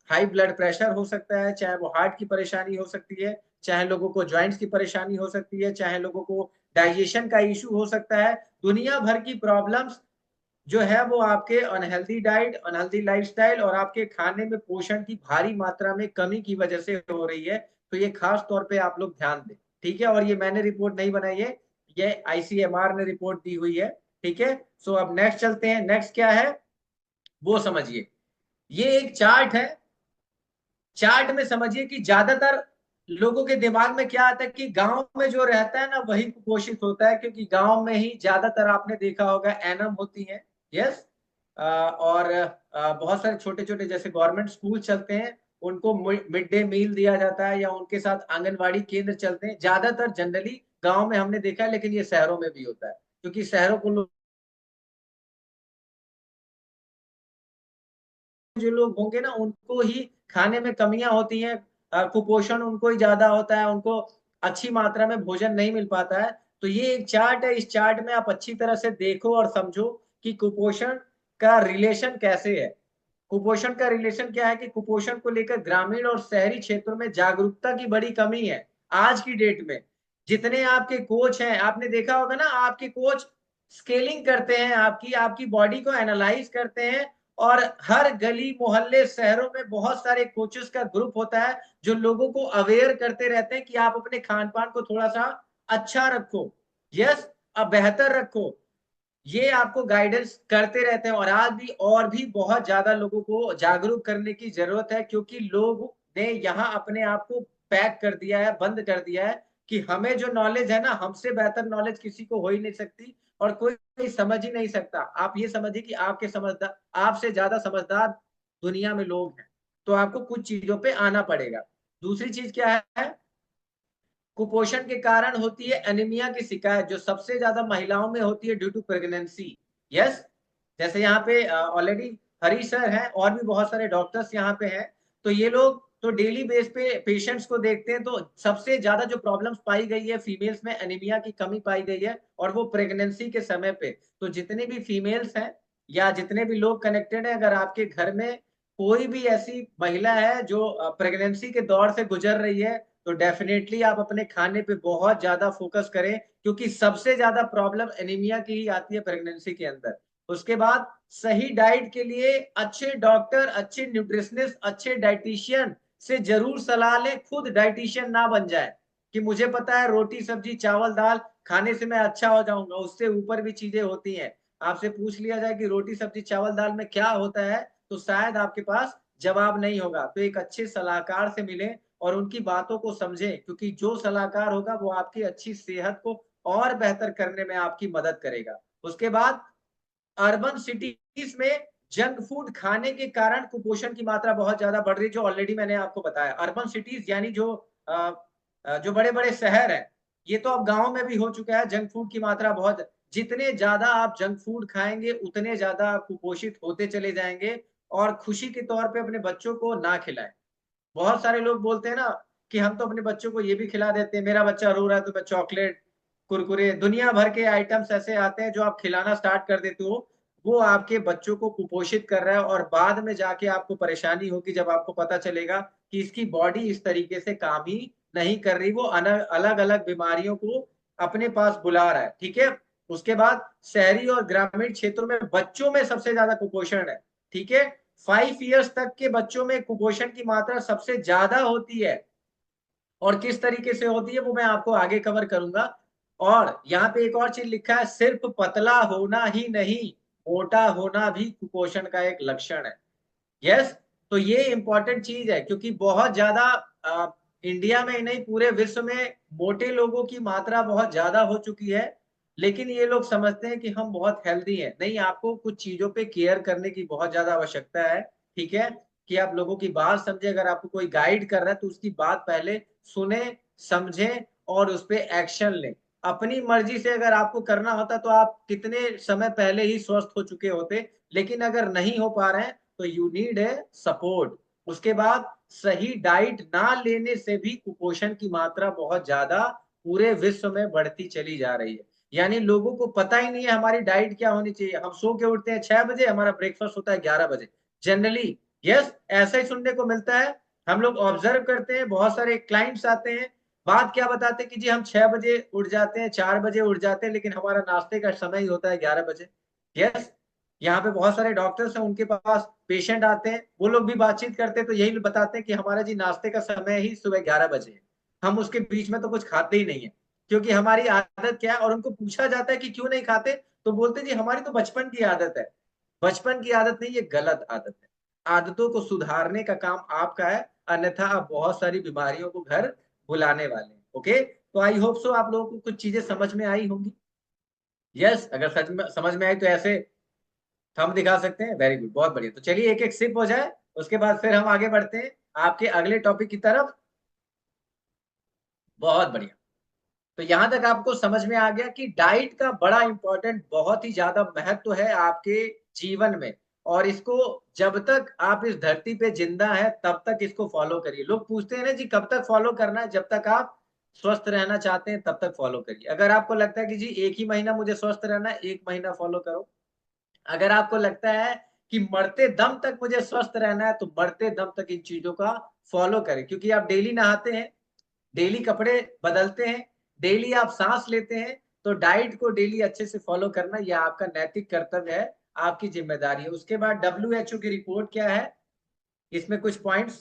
Speaker 2: हाई ब्लड प्रेशर हो सकता है, चाहे वो हार्ट की परेशानी हो सकती है, चाहे लोगों को ज्वाइंट्स की परेशानी हो सकती है, चाहे लोगों को डाइजेशन का इशू हो सकता है। दुनिया भर की प्रॉब्लम्स जो है वो आपके अनहेल्दी डाइट, अनहेल्दी लाइफस्टाइल और आपके खाने में पोषण की भारी मात्रा में कमी की वजह से हो रही है। तो ये खास तौर पे आप लोग ध्यान दें, ठीक है। और ये मैंने रिपोर्ट नहीं बनाई है, ये आईसीएमआर ने रिपोर्ट दी हुई है, ठीक है। सो अब नेक्स्ट चलते हैं। नेक्स्ट क्या है वो समझिए, ये एक चार्ट है। चार्ट में समझिए कि ज्यादातर लोगों के दिमाग में क्या आता है कि गांव में जो रहता है ना वही कुपोषित होता है, क्योंकि गांव में ही ज्यादातर आपने देखा होगा एनम होती है। यस, और बहुत सारे छोटे छोटे जैसे गवर्नमेंट स्कूल चलते हैं, उनको मिड डे मील दिया जाता है, या उनके साथ आंगनवाड़ी केंद्र चलते हैं। ज्यादातर जनरली गांव में हमने देखा है, लेकिन ये शहरों में भी होता है, क्योंकि शहरों को जो लोग होंगे ना उनको ही खाने में कमियां होती हैं, कुपोषण उनको ही ज्यादा होता है, उनको अच्छी मात्रा में भोजन नहीं मिल पाता है। तो ये एक चार्ट है, इस चार्ट में आप अच्छी तरह से देखो और समझो कि कुपोषण का रिलेशन कैसे है। कुपोषण का रिलेशन क्या है कि कुपोषण को लेकर ग्रामीण और शहरी क्षेत्रों में जागरूकता की बड़ी कमी है आज की डेट में। जितने आपके कोच हैं, आपने देखा होगा ना, आपके कोच स्केलिंग करते हैं, आपकी आपकी बॉडी को एनालाइज करते हैं, और हर गली मोहल्ले शहरों में बहुत सारे कोचेस का ग्रुप होता है जो लोगों को अवेयर करते रहते हैं कि आप अपने खान पान को थोड़ा सा अच्छा रखो, यस, अब बेहतर रखो। ये आपको गाइडेंस करते रहते हैं, और आज भी और भी बहुत ज्यादा लोगों को जागरूक करने की जरूरत है, क्योंकि लोग ने यहाँ अपने आप को पैक कर दिया है, बंद कर दिया है, कि हमें जो नॉलेज है ना, हमसे बेहतर नॉलेज किसी को हो ही नहीं सकती, और कोई समझ ही नहीं सकता। आप ये समझिए कि आपके समझदार, आपसे ज्यादा समझदार दुनिया में लोग हैं, तो आपको कुछ चीजों पे आना पड़ेगा। दूसरी चीज क्या है, कुपोषण के कारण होती है एनीमिया की शिकायत, जो सबसे ज्यादा महिलाओं में होती है ड्यू टू प्रेगनेंसी। यस, जैसे यहाँ पे ऑलरेडी हरी सर हैं और भी बहुत सारे डॉक्टर्स यहाँ पे हैं, तो ये लोग तो डेली बेस पे पेशेंट्स को देखते हैं। तो सबसे ज्यादा जो प्रॉब्लम्स पाई गई है फीमेल्स में, एनीमिया की कमी पाई गई है, और वो प्रेगनेंसी के समय पे। तो जितने भी फीमेल्स हैं या जितने भी लोग कनेक्टेड हैं, अगर आपके घर में कोई भी ऐसी महिला है जो प्रेगनेंसी के दौर से गुजर रही है, तो डेफिनेटली आप अपने खाने पे बहुत ज्यादा फोकस करें, क्योंकि सबसे ज्यादा प्रॉब्लम एनीमिया की ही आती है प्रेगनेंसी के अंदर। उसके बाद सही डाइट के लिए अच्छे डॉक्टर, अच्छे न्यूट्रिशनिस्ट, अच्छे डाइटिशियन से जरूर सलाह लें। खुद डाइटिशियन ना बन जाए कि मुझे पता है रोटी सब्जी चावल दाल खाने से मैं अच्छा हो जाऊंगा, उससे ऊपर भी चीजें होती हैं। आपसे पूछ लिया जाए कि रोटी सब्जी चावल दाल में क्या होता है, तो शायद आपके पास जवाब नहीं होगा। तो एक अच्छे सलाहकार से मिलें और उनकी बातों को समझें, क्योंकि जो सलाहकार होगा वो आपकी अच्छी सेहत को और बेहतर करने में आपकी मदद करेगा। उसके बाद अर्बन सिटीज में जंक फूड खाने के कारण कुपोषण की मात्रा बहुत ज्यादा बढ़ रही है, जो ऑलरेडी मैंने आपको बताया। अर्बन सिटीज यानी जो बड़े बड़े शहर हैं, ये तो अब गांव में भी हो चुका है, जंक फूड की मात्रा बहुत जितने ज्यादा आप जंक फूड खाएंगे उतने ज्यादा आप कुपोषित होते चले जाएंगे। और खुशी के तौर पे अपने बच्चों को ना खिलाएं। बहुत सारे लोग बोलते हैं ना कि हम तो अपने बच्चों को ये भी खिला देते हैं, मेरा बच्चा रो रहा है तो मैं चॉकलेट, कुरकुरे, दुनिया भर के आइटम्स ऐसे आते हैं जो आप खिलाना स्टार्ट कर देते हो। वो आपके बच्चों को कुपोषित कर रहा है और बाद में जाके आपको परेशानी होगी जब आपको पता चलेगा कि इसकी बॉडी इस तरीके से काम ही नहीं कर रही, वो अलग अलग बीमारियों को अपने पास बुला रहा है। ठीक है। उसके बाद शहरी और ग्रामीण क्षेत्रों में बच्चों में सबसे ज्यादा कुपोषण है। ठीक है। 5 इयर्स तक के बच्चों में कुपोषण की मात्रा सबसे ज्यादा होती है। और किस तरीके से होती है वो मैं आपको आगे कवर करूंगा। और यहाँ पे एक और चीज लिखा है, सिर्फ पतला होना ही नहीं, मोटा होना भी कुपोषण का एक लक्षण है। यस। तो ये इंपॉर्टेंट चीज है क्योंकि बहुत ज्यादा इंडिया में ही नहीं पूरे विश्व में मोटे लोगों की मात्रा बहुत ज्यादा हो चुकी है। लेकिन ये लोग समझते हैं कि हम बहुत हेल्दी हैं। नहीं, आपको कुछ चीजों पे केयर करने की बहुत ज्यादा आवश्यकता है। ठीक है। कि आप लोगों की बात समझे, अगर आपको कोई गाइड कर रहा है तो उसकी बात पहले सुने, समझें और उस पर एक्शन लें। अपनी मर्जी से अगर आपको करना होता तो आप कितने समय पहले ही स्वस्थ हो चुके होते। लेकिन अगर नहीं हो पा रहे हैं तो यू नीड ए सपोर्ट। उसके बाद सही डाइट ना लेने से भी कुपोषण की मात्रा बहुत ज्यादा पूरे विश्व में बढ़ती चली जा रही है। यानी लोगों को पता ही नहीं है हमारी डाइट क्या होनी चाहिए। हम सो के उठते हैं 6 बजे, हमारा ब्रेकफास्ट होता है 11 बजे जनरली। यस, ऐसा ही सुनने को मिलता है। हम लोग ऑब्जर्व करते हैं, बहुत सारे क्लाइंट्स आते हैं, बात क्या बताते हैं कि जी हम 6 बजे उठ जाते हैं, 4 बजे उठ जाते हैं, लेकिन हमारा नाश्ते का समय ही होता है 11 बजे। यस। यहाँ पे बहुत सारे डॉक्टर्स हैं, उनके पास पेशेंट आते हैं, वो लोग भी बातचीत करते हैं तो यही बताते हैं कि हमारा जी नाश्ते का समय ही सुबह 11 बजे है। हम उसके बीच में तो कुछ खाते ही नहीं है। क्योंकि हमारी आदत क्या है, और उनको पूछा जाता है कि क्यों नहीं खाते, तो बोलते जी हमारी तो बचपन की आदत है। बचपन की आदत नहीं, ये गलत आदत है। आदतों को सुधारने का काम आपका है, अन्यथा आप बहुत सारी बीमारियों को घर बुलाने वाले हैं। ओके। तो आई होप सो आप लोगों को कुछ चीजें समझ में आई होंगी। यस, अगर सच में समझ में आई तो ऐसे थंब दिखा सकते हैं। वेरी गुड, बहुत बढ़िया। तो चलिए एक एक सिप हो जाए, उसके बाद फिर हम आगे बढ़ते हैं आपके अगले टॉपिक की तरफ। बहुत बढ़िया। तो यहां तक आपको समझ में आ गया कि डाइट का बड़ा इंपॉर्टेंट, बहुत ही ज्यादा महत्व है आपके जीवन में। और इसको जब तक आप इस धरती पे जिंदा है तब तक इसको फॉलो करिए। लोग पूछते हैं ना जी कब तक फॉलो करना है, जब तक आप स्वस्थ रहना चाहते हैं तब तक फॉलो करिए। अगर आपको लगता है कि जी एक ही महीना मुझे स्वस्थ रहना है, 1 महीना फॉलो करो। अगर आपको लगता है कि मरते दम तक मुझे स्वस्थ रहना है तो मरते दम तक इन चीजों का फॉलो करें। क्योंकि आप डेली नहाते हैं, डेली कपड़े बदलते हैं, डेली आप सांस लेते हैं, तो डाइट को डेली अच्छे से फॉलो करना यह आपका नैतिक कर्तव्य है, आपकी जिम्मेदारी है। उसके बाद डब्ल्यूएचओ की रिपोर्ट क्या है, इसमें कुछ पॉइंट्स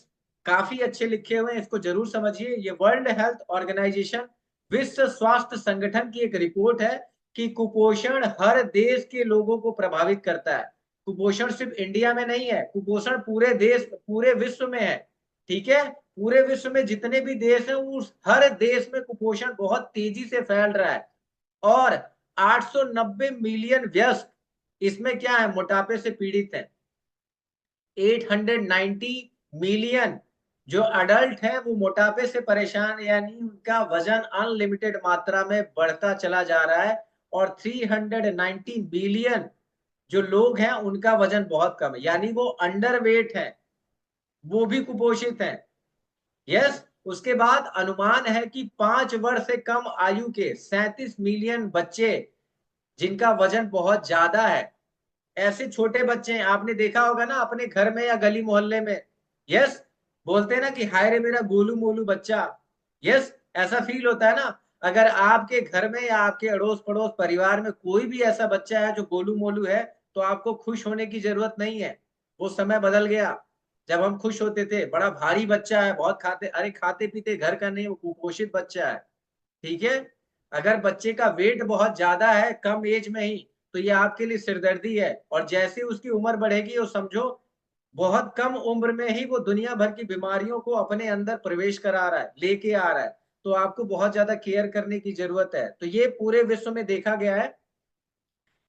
Speaker 2: काफी अच्छे लिखे हुए हैं, इसको जरूर समझिए। ये वर्ल्ड हेल्थ ऑर्गेनाइजेशन, विश्व स्वास्थ्य संगठन की एक रिपोर्ट है कि कुपोषण हर देश के लोगों को प्रभावित करता है। कुपोषण सिर्फ इंडिया में नहीं है, कुपोषण पूरे देश, पूरे विश्व में है। ठीक है। पूरे विश्व में जितने भी देश हैं उस हर देश में कुपोषण बहुत तेजी से फैल रहा है। और 890 मिलियन व्यस्क इसमें क्या है, मोटापे से पीड़ित हैं। 890 मिलियन जो अडल्ट हैं वो मोटापे से परेशान, यानी उनका वजन अनलिमिटेड मात्रा में बढ़ता चला जा रहा है। और 390 मिलियन जो लोग हैं उनका वजन बहुत कम है, यानी वो अंडर वेट है, वो भी कुपोषित हैं। यस। उसके बाद अनुमान है कि 5 वर्ष से कम आयु के 37 मिलियन बच्चे जिनका वजन बहुत ज्यादा है, ऐसे छोटे बच्चे हैं, आपने देखा होगा ना अपने घर में या गली मोहल्ले में। यस। बोलते हैं ना कि हाय रे मेरा गोलू मोलू बच्चा। यस, ऐसा फील होता है ना। अगर आपके घर में या आपके अड़ोस पड़ोस परिवार में कोई भी ऐसा बच्चा है जो गोलू मोलू है, तो आपको खुश होने की जरूरत नहीं है। वो समय बदल गया जब हम खुश होते थे, बड़ा भारी बच्चा है, बहुत खाते, अरे खाते पीते घर का नहीं, वो कुपोषित बच्चा है। ठीक है। अगर बच्चे का वेट बहुत ज्यादा है कम एज में ही, तो ये आपके लिए सिरदर्दी है। और जैसे उसकी उम्र बढ़ेगी वो समझो बहुत कम उम्र में ही वो दुनिया भर की बीमारियों को अपने अंदर प्रवेश करा रहा है, लेके आ रहा है। तो आपको बहुत ज्यादा केयर करने की जरूरत है। तो ये पूरे विश्व में देखा गया है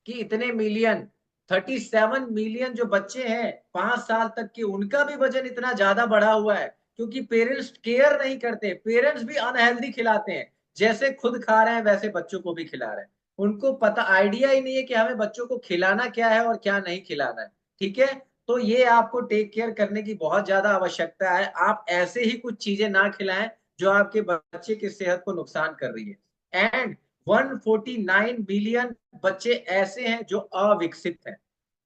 Speaker 2: कि इतने मिलियन, 37 मिलियन जो बच्चे हैं 5 साल तक के, उनका भी वजन इतना ज्यादा बढ़ा हुआ है क्योंकि पेरेंट्स केयर नहीं करते। पेरेंट्स भी अनहेल्दी खिलाते हैं, जैसे खुद खा रहे हैं वैसे बच्चों को भी खिला रहे हैं। उनको पता आइडिया ही नहीं है कि हमें बच्चों को खिलाना क्या है और क्या नहीं खिलाना है। ठीक है, तो ये आपको टेक केयर करने की बहुत ज्यादा आवश्यकता है। आप ऐसे ही कुछ चीजें ना खिलाएं जो आपके बच्चे की सेहत को नुकसान कर रही है। एंड 149 बिलियन बच्चे ऐसे हैं जो अविकसित हैं।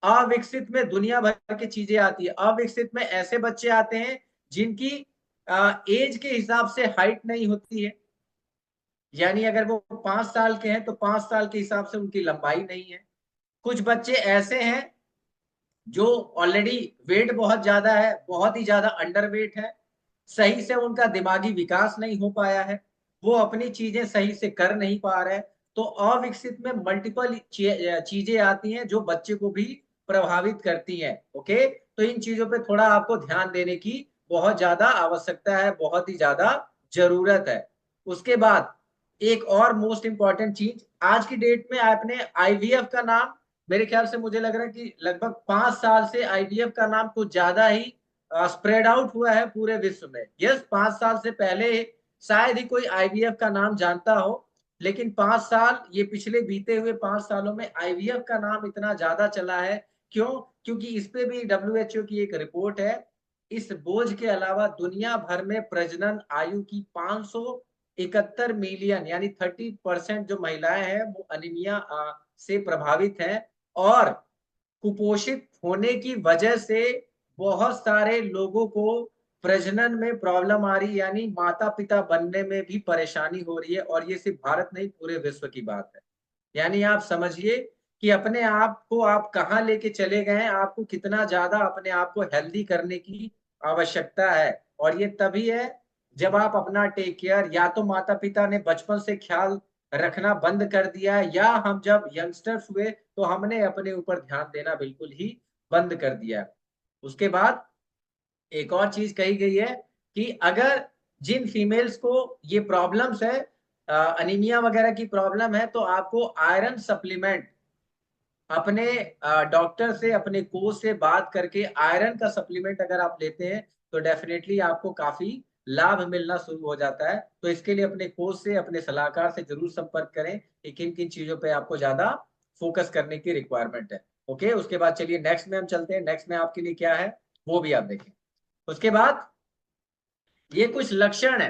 Speaker 2: अविकसित में दुनिया भर की चीजें आती है। अविकसित में ऐसे बच्चे आते हैं जिनकी एज के हिसाब से हाइट नहीं होती है, यानी अगर वो 5 साल के हैं तो 5 साल के हिसाब से उनकी लंबाई नहीं है। कुछ बच्चे ऐसे हैं जो ऑलरेडी वेट बहुत ज्यादा है, बहुत ही ज्यादा अंडर वेट है, सही से उनका दिमागी विकास नहीं हो पाया है, वो अपनी चीजें सही से कर नहीं पा रहे। तो अविकसित में मल्टीपल चीजें आती हैं जो बच्चे को भी प्रभावित करती हैं। ओके, तो इन चीजों पे थोड़ा आपको ध्यान देने की बहुत ज्यादा आवश्यकता है, बहुत ही ज्यादा जरूरत है। उसके बाद एक और मोस्ट इंपॉर्टेंट चीज, आज की डेट में आपने आईवीएफ का नाम, मेरे ख्याल से मुझे लग रहा है कि लगभग 5 साल से आईवीएफ का नाम कुछ ज्यादा ही स्प्रेड आउट हुआ है पूरे विश्व में। यस, 5 साल से पहले शायद ही कोई आईवीएफ का नाम जानता हो, लेकिन 5 साल, ये पिछले बीते हुए 5 सालों में आईवीएफ का नाम इतना ज्यादा चला है। क्यों? क्योंकि इस पे भी डब्ल्यूएचओ की एक रिपोर्ट है। इस बोझ के अलावा दुनिया भर में प्रजनन आयु की 571 मिलियन यानी 30% जो महिलाएं हैं वो अनीमिया से प्रभावित हैं। और कुपोषित होने की वजह से बहुत सारे लोगों को प्रजनन में प्रॉब्लम आ रही है, यानी माता पिता बनने में भी परेशानी हो रही है। और ये सिर्फ भारत नहीं, पूरे विश्व की बात है। यानी आप समझिए कि अपने आप को आप कहाँ लेके चले गए हैं, आपको कितना ज्यादा अपने आप को हेल्दी करने की आवश्यकता है। और ये तभी है जब आप अपना टेक केयर, या तो माता पिता ने बचपन से ख्याल रखना बंद कर दिया है, या हम जब यंगस्टर्स हुए तो हमने अपने ऊपर ध्यान देना बिल्कुल ही बंद कर दिया। उसके बाद एक और चीज कही गई है कि अगर जिन फीमेल्स को ये प्रॉब्लम्स है, अनीमिया वगैरह की प्रॉब्लम है, तो आपको आयरन सप्लीमेंट अपने डॉक्टर से, अपने कोच से बात करके आयरन का सप्लीमेंट अगर आप लेते हैं तो डेफिनेटली आपको काफी लाभ मिलना शुरू हो जाता है। तो इसके लिए अपने कोच से, अपने सलाहकार से जरूर संपर्क करें कि किन किन चीजों पे आपको ज्यादा फोकस करने की रिक्वायरमेंट है। ओके, उसके बाद चलिए नेक्स्ट में हम चलते हैं। नेक्स्ट में आपके लिए क्या है वो भी आप देखें। उसके बाद ये कुछ लक्षण है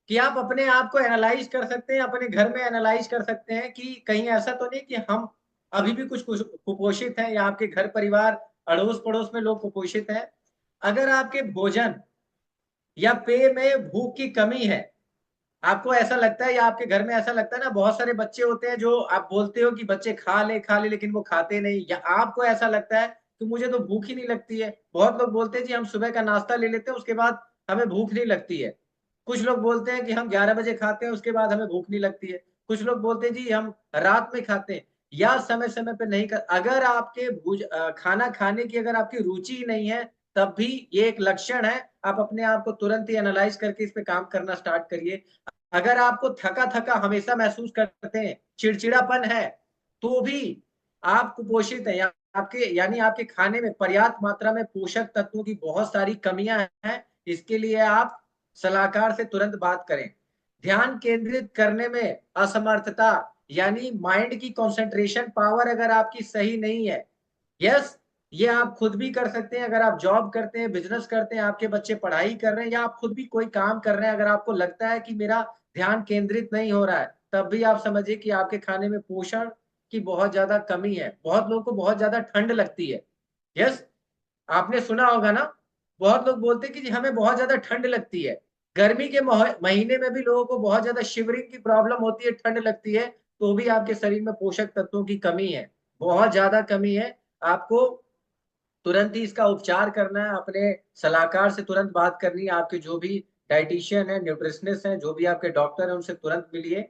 Speaker 2: कि आप अपने आप को एनालाइज कर सकते हैं, अपने घर में एनालाइज कर सकते हैं कि कहीं ऐसा तो नहीं कि हम अभी भी कुछ कुपोषित हैं, या आपके घर परिवार अड़ोस पड़ोस में लोग कुपोषित हैं। अगर आपके भोजन या पेय में भूख की कमी है, आपको ऐसा लगता है, या आपके घर में ऐसा लगता है ना, बहुत सारे बच्चे होते हैं जो आप बोलते हो कि बच्चे खा ले लेकिन वो खाते नहीं, या आपको ऐसा लगता है कि मुझे तो भूख ही नहीं लगती है। बहुत लोग बोलते हैं जी हम सुबह का नाश्ता ले लेते हैं उसके बाद हमें भूख नहीं लगती है। कुछ लोग बोलते हैं कि हम 11 बजे खाते हैं उसके बाद हमें भूख नहीं लगती है। कुछ लोग बोलते हैं जी हम रात में खाते हैं, या समय समय पे नहीं कर। अगर आपके खाना खाने की अगर आपकी रुचि ही नहीं है, तब भी ये एक लक्षण है। आप अपने आप को तुरंत ही एनालाइज करके इस पे काम करना स्टार्ट करिए। अगर आपको थका थका हमेशा महसूस करते हैं, चिड़चिड़ापन है, तो भी आप कुपोषित हैं, या आपके यानी आपके खाने में पर्याप्त मात्रा में पोषक तत्वों की बहुत सारी कमियां हैं, इसके लिए आप सलाहकार से तुरंत बात करें। ध्यान केंद्रित करने में असमर्थता, यानी माइंड की कंसंट्रेशन पावर अगर आपकी सही नहीं है, यस, ये आप खुद भी कर सकते हैं। अगर आप जॉब करते हैं, बिजनेस करते हैं, आपके बच्चे पढ़ाई कर रहे हैं, या आप खुद भी कोई काम कर रहे हैं, अगर आपको लगता है कि मेरा ध्यान केंद्रित नहीं हो रहा है, तब भी आप समझिए कि आपके खाने में पोषण की बहुत ज्यादा कमी है। बहुत लोगों को बहुत ज्यादा ठंड लगती है। यस, आपने सुना होगा ना, बहुत लोग बोलते हैं कि जी हमें बहुत ज्यादा ठंड लगती है। गर्मी के महीने में भी लोगों को बहुत ज्यादा शिवरिंग की प्रॉब्लम होती है, ठंड लगती है, तो भी आपके शरीर में पोषक तत्वों की कमी है, बहुत ज्यादा कमी है। आपको तुरंत ही इसका उपचार करना है, अपने सलाहकार से तुरंत बात करनी है। आपके जो भी डाइटिशियन है, न्यूट्रिशनिस्ट हैं, जो भी आपके डॉक्टर हैं, उनसे तुरंत मिलिए।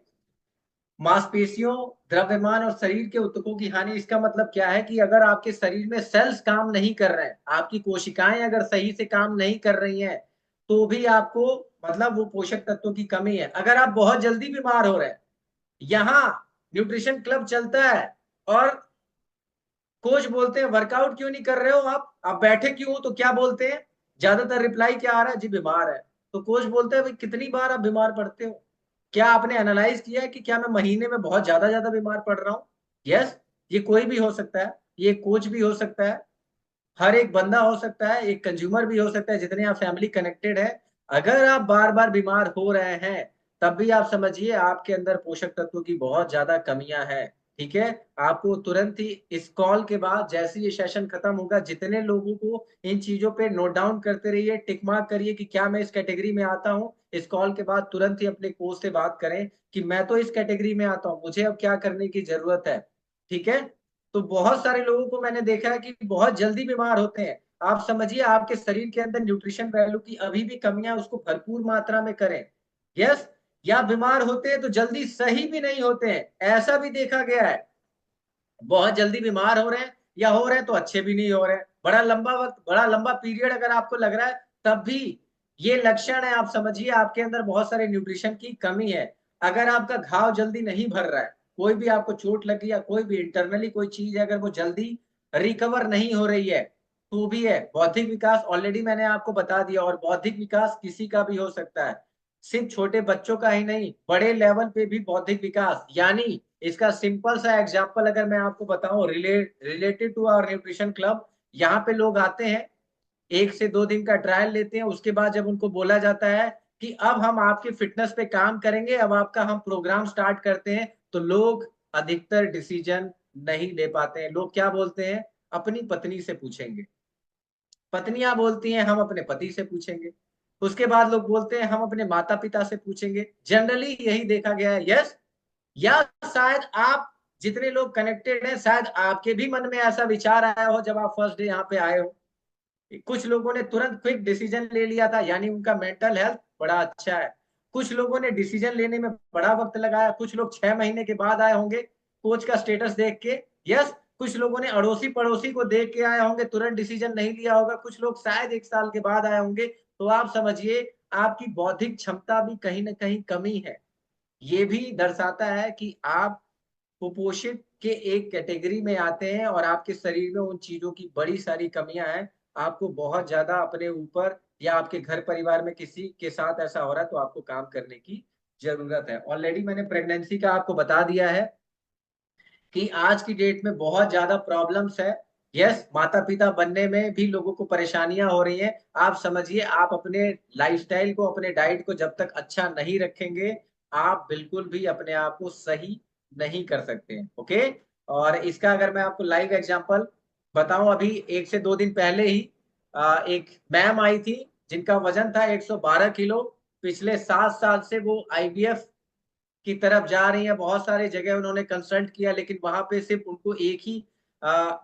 Speaker 2: मांसपेशियों, द्रव्यमान और शरीर के ऊतकों की हानि, इसका मतलब क्या है कि अगर आपके शरीर में सेल्स काम नहीं कर रहे हैं, आपकी कोशिकाएं अगर सही से काम नहीं कर रही हैं, तो भी आपको मतलब वो पोषक तत्वों की कमी है। अगर आप बहुत जल्दी बीमार हो रहे हैं, यहाँ न्यूट्रिशन क्लब चलता है और कोच बोलते हैं वर्कआउट क्यों नहीं कर रहे हो, आप बैठे क्यों हो, तो क्या बोलते हैं, ज्यादातर रिप्लाई क्या आ रहा है, जी बीमार है। तो कोच बोलते हैं भाई कितनी बार आप बीमार पड़ते हो, क्या आपने एनालाइज किया है कि क्या मैं महीने में बहुत ज्यादा ज्यादा बीमार पड़ रहा हूँ? यस, ये कोई भी हो सकता है, ये कोच भी हो सकता है, हर एक बंदा हो सकता है, एक कंज्यूमर भी हो सकता है, जितने आप फैमिली कनेक्टेड है। अगर आप बार बार बीमार हो रहे हैं, तब भी आप समझिए आपके अंदर पोषक तत्वों की बहुत ज्यादा कमियां हैं। ठीक है, आपको तुरंत ही इस कॉल के बाद जैसे ये सेशन खत्म होगा, जितने लोगों को इन चीजों पे नोट डाउन करते रहिए, टिक मार्क करिए कि क्या मैं इस कैटेगरी में आता हूँ। इस कॉल के बाद तुरंत ही अपने कोच से बात करें कि मैं तो इस कैटेगरी में आता हूँ, मुझे अब क्या करने की जरूरत है। ठीक है, तो बहुत सारे लोगों को मैंने देखा है कि बहुत जल्दी बीमार होते हैं। आप समझिए आपके शरीर के अंदर न्यूट्रिशन वैल्यू की अभी भी कमियां, उसको भरपूर मात्रा में करें। यस, या बीमार होते हैं तो जल्दी सही भी नहीं होते हैं, ऐसा भी देखा गया है। बहुत जल्दी बीमार हो रहे हैं या हो रहे हैं तो अच्छे भी नहीं हो रहे हैं, बड़ा लंबा वक्त, बड़ा लंबा पीरियड अगर आपको लग रहा है, तब भी ये लक्षण है। आप समझिए आपके अंदर बहुत सारे न्यूट्रिशन की कमी है। अगर आपका घाव जल्दी नहीं भर रहा है, कोई भी आपको चोट लगी या कोई भी इंटरनली कोई चीज है, अगर वो जल्दी रिकवर नहीं हो रही है, तो भी है बौद्धिक विकास, ऑलरेडी मैंने आपको बता दिया। और बौद्धिक विकास किसी का भी हो सकता है, सिर्फ छोटे बच्चों का ही नहीं, बड़े लेवल पे भी बौद्धिक विकास। यानी इसका सिंपल सा एग्जांपल अगर मैं आपको बताऊं, related to our nutrition club, यहाँ पे लोग आते हैं, 1 से 2 दिन का ट्रायल लेते हैं, उसके बाद जब उनको बोला जाता है कि अब हम आपकी फिटनेस पे काम करेंगे, अब आपका हम प्रोग्राम स्टार्ट करते हैं, तो लोग अधिकतर डिसीजन नहीं ले पाते हैं। लोग क्या बोलते हैं, अपनी पत्नी से पूछेंगे, पत्नियां बोलती हैं हम अपने पति से पूछेंगे, उसके बाद लोग बोलते हैं हम अपने माता पिता से पूछेंगे। जनरली यही देखा गया है। यस, या शायद आप जितने लोग कनेक्टेड हैं, शायद आपके भी मन में ऐसा विचार आया हो जब आप फर्स्ट डे यहाँ पे आए हो। कुछ लोगों ने तुरंत क्विक डिसीजन ले लिया था, यानी उनका मेंटल हेल्थ बड़ा अच्छा है। कुछ लोगों ने डिसीजन लेने में बड़ा वक्त लगाया, कुछ लोग 6 महीने के बाद आए होंगे कोच का स्टेटस देख के। यस, कुछ लोगों ने अड़ोसी पड़ोसी को देख के आए होंगे, तुरंत डिसीजन नहीं लिया होगा, कुछ लोग शायद 1 साल के बाद आए होंगे। तो आप समझिए आपकी बौद्धिक क्षमता भी कहीं ना कहीं कमी है। ये भी दर्शाता है कि आप कुपोषित के एक कैटेगरी में आते हैं और आपके शरीर में उन चीजों की बड़ी सारी कमियां हैं। आपको बहुत ज्यादा अपने ऊपर या आपके घर परिवार में किसी के साथ ऐसा हो रहा है, तो आपको काम करने की जरूरत है। ऑलरेडी मैंने प्रेगनेंसी का आपको बता दिया है कि आज की डेट में बहुत ज्यादा प्रॉब्लम्स है। यस, माता पिता बनने में भी लोगों को परेशानियां हो रही हैं। आप समझिए आप अपने लाइफस्टाइल को, अपने डाइट को जब तक अच्छा नहीं रखेंगे, आप बिल्कुल भी अपने आप को सही नहीं कर सकते हैं। ओके, और इसका अगर मैं आपको लाइव एग्जांपल बताऊं, अभी 1 से 2 दिन पहले ही एक मैम आई थी जिनका वजन था 112 किलो। पिछले 7 साल से वो आईवीएफ की तरफ जा रही है, बहुत सारे जगह उन्होंने कंसल्ट किया, लेकिन वहां पे सिर्फ उनको एक ही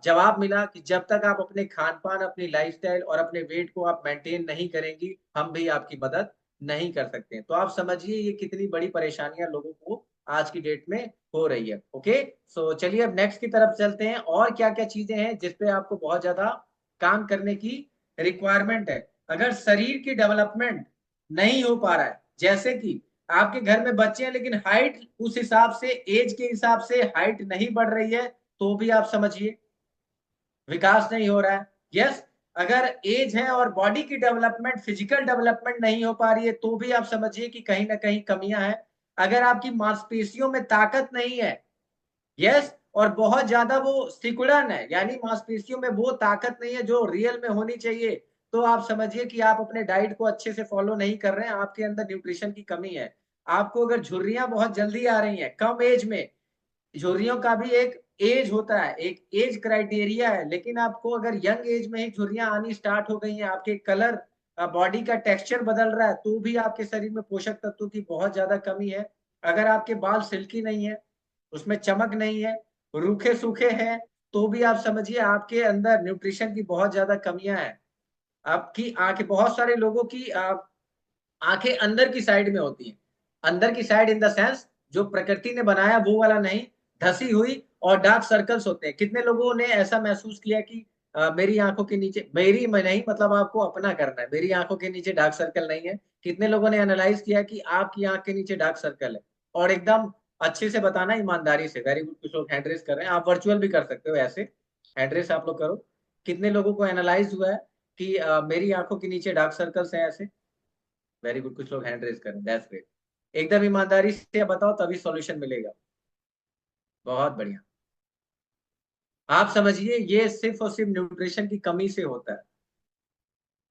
Speaker 2: जवाब मिला कि जब तक आप अपने खान पान, अपनी लाइफस्टाइल और अपने वेट को आप मेंटेन नहीं करेंगी, हम भी आपकी मदद नहीं कर सकते हैं। तो आप समझिए ये कितनी बड़ी परेशानियां लोगों को आज की डेट में हो रही है। ओके, सो चलिए अब नेक्स्ट की तरफ चलते हैं, और क्या क्या चीजें हैं जिसपे आपको बहुत ज्यादा काम करने की रिक्वायरमेंट है। अगर शरीर की डेवलपमेंट नहीं हो पा रहा है, जैसे कि आपके घर में बच्चे हैं लेकिन हाइट उस हिसाब से, एज के हिसाब से हाइट नहीं बढ़ रही है, तो भी आप समझिए विकास नहीं हो रहा है। यस, अगर एज है और बॉडी की डेवलपमेंट, फिजिकल डेवलपमेंट नहीं हो पा रही है, तो भी आप समझिए कि कहीं ना कहीं कमियां हैं। अगर आपकी मांसपेशियों में ताकत नहीं है, यस, और बहुत ज्यादा वो सिकुड़न है, यानी मांसपेशियों में वो ताकत नहीं है जो रियल में होनी चाहिए, तो आप समझिए कि आप अपने डाइट को अच्छे से फॉलो नहीं कर रहे हैं, आपके अंदर न्यूट्रिशन की कमी है। आपको अगर झुर्रियां बहुत जल्दी आ रही हैं कम एज में, झुर्रियों का भी एक एज होता है, एक एज क्राइटेरिया है, लेकिन आपको अगर यंग एज में ही झुर्रियां आनी स्टार्ट हो गई हैं, आपके कलर, बॉडी का टेक्सचर बदल रहा है, तो भी आपके शरीर में पोषक तत्वों की बहुत ज्यादा कमी है। अगर आपके बाल सिल्की नहीं है, उसमें चमक नहीं है, रूखे सूखे हैं, तो भी आप समझिए आपके अंदर न्यूट्रिशन की बहुत ज्यादा कमियां हैं। आपकी आंखें, बहुत सारे लोगों की आंखें अंदर की साइड में होती हैं, अंदर की साइड इन द सेंस जो प्रकृति ने बनाया वो वाला नहीं, धसी हुई, और डार्क सर्कल्स होते हैं। कितने लोगों ने ऐसा महसूस किया कि मेरी आंखों के नीचे, मेरी मैं नहीं मतलब आपको अपना करना है, मेरी आंखों के नीचे डार्क सर्कल नहीं है। कितने लोगों ने एनालाइज किया कि आपकी आंख के नीचे डार्क सर्कल है, और एकदम अच्छे से बताना ईमानदारी से। वेरी गुड, कुछ लोग हैंड रेस कर रहे हैं, आप वर्चुअल भी कर सकते हो ऐसे, हैंड रेस आप लोग करो। कितने लोगों को एनालाइज हुआ है कि मेरी आंखों के नीचे डार्क सर्कल्स हैं ऐसे? वेरी गुड, कुछ लोग हैंड रेज करें, दैट्स ग्रेट। एकदम ईमानदारी से बताओ, तभी सॉल्यूशन मिलेगा। बहुत बढ़िया। आप समझिए ये सिर्फ और सिर्फ न्यूट्रिशन की कमी से होता है।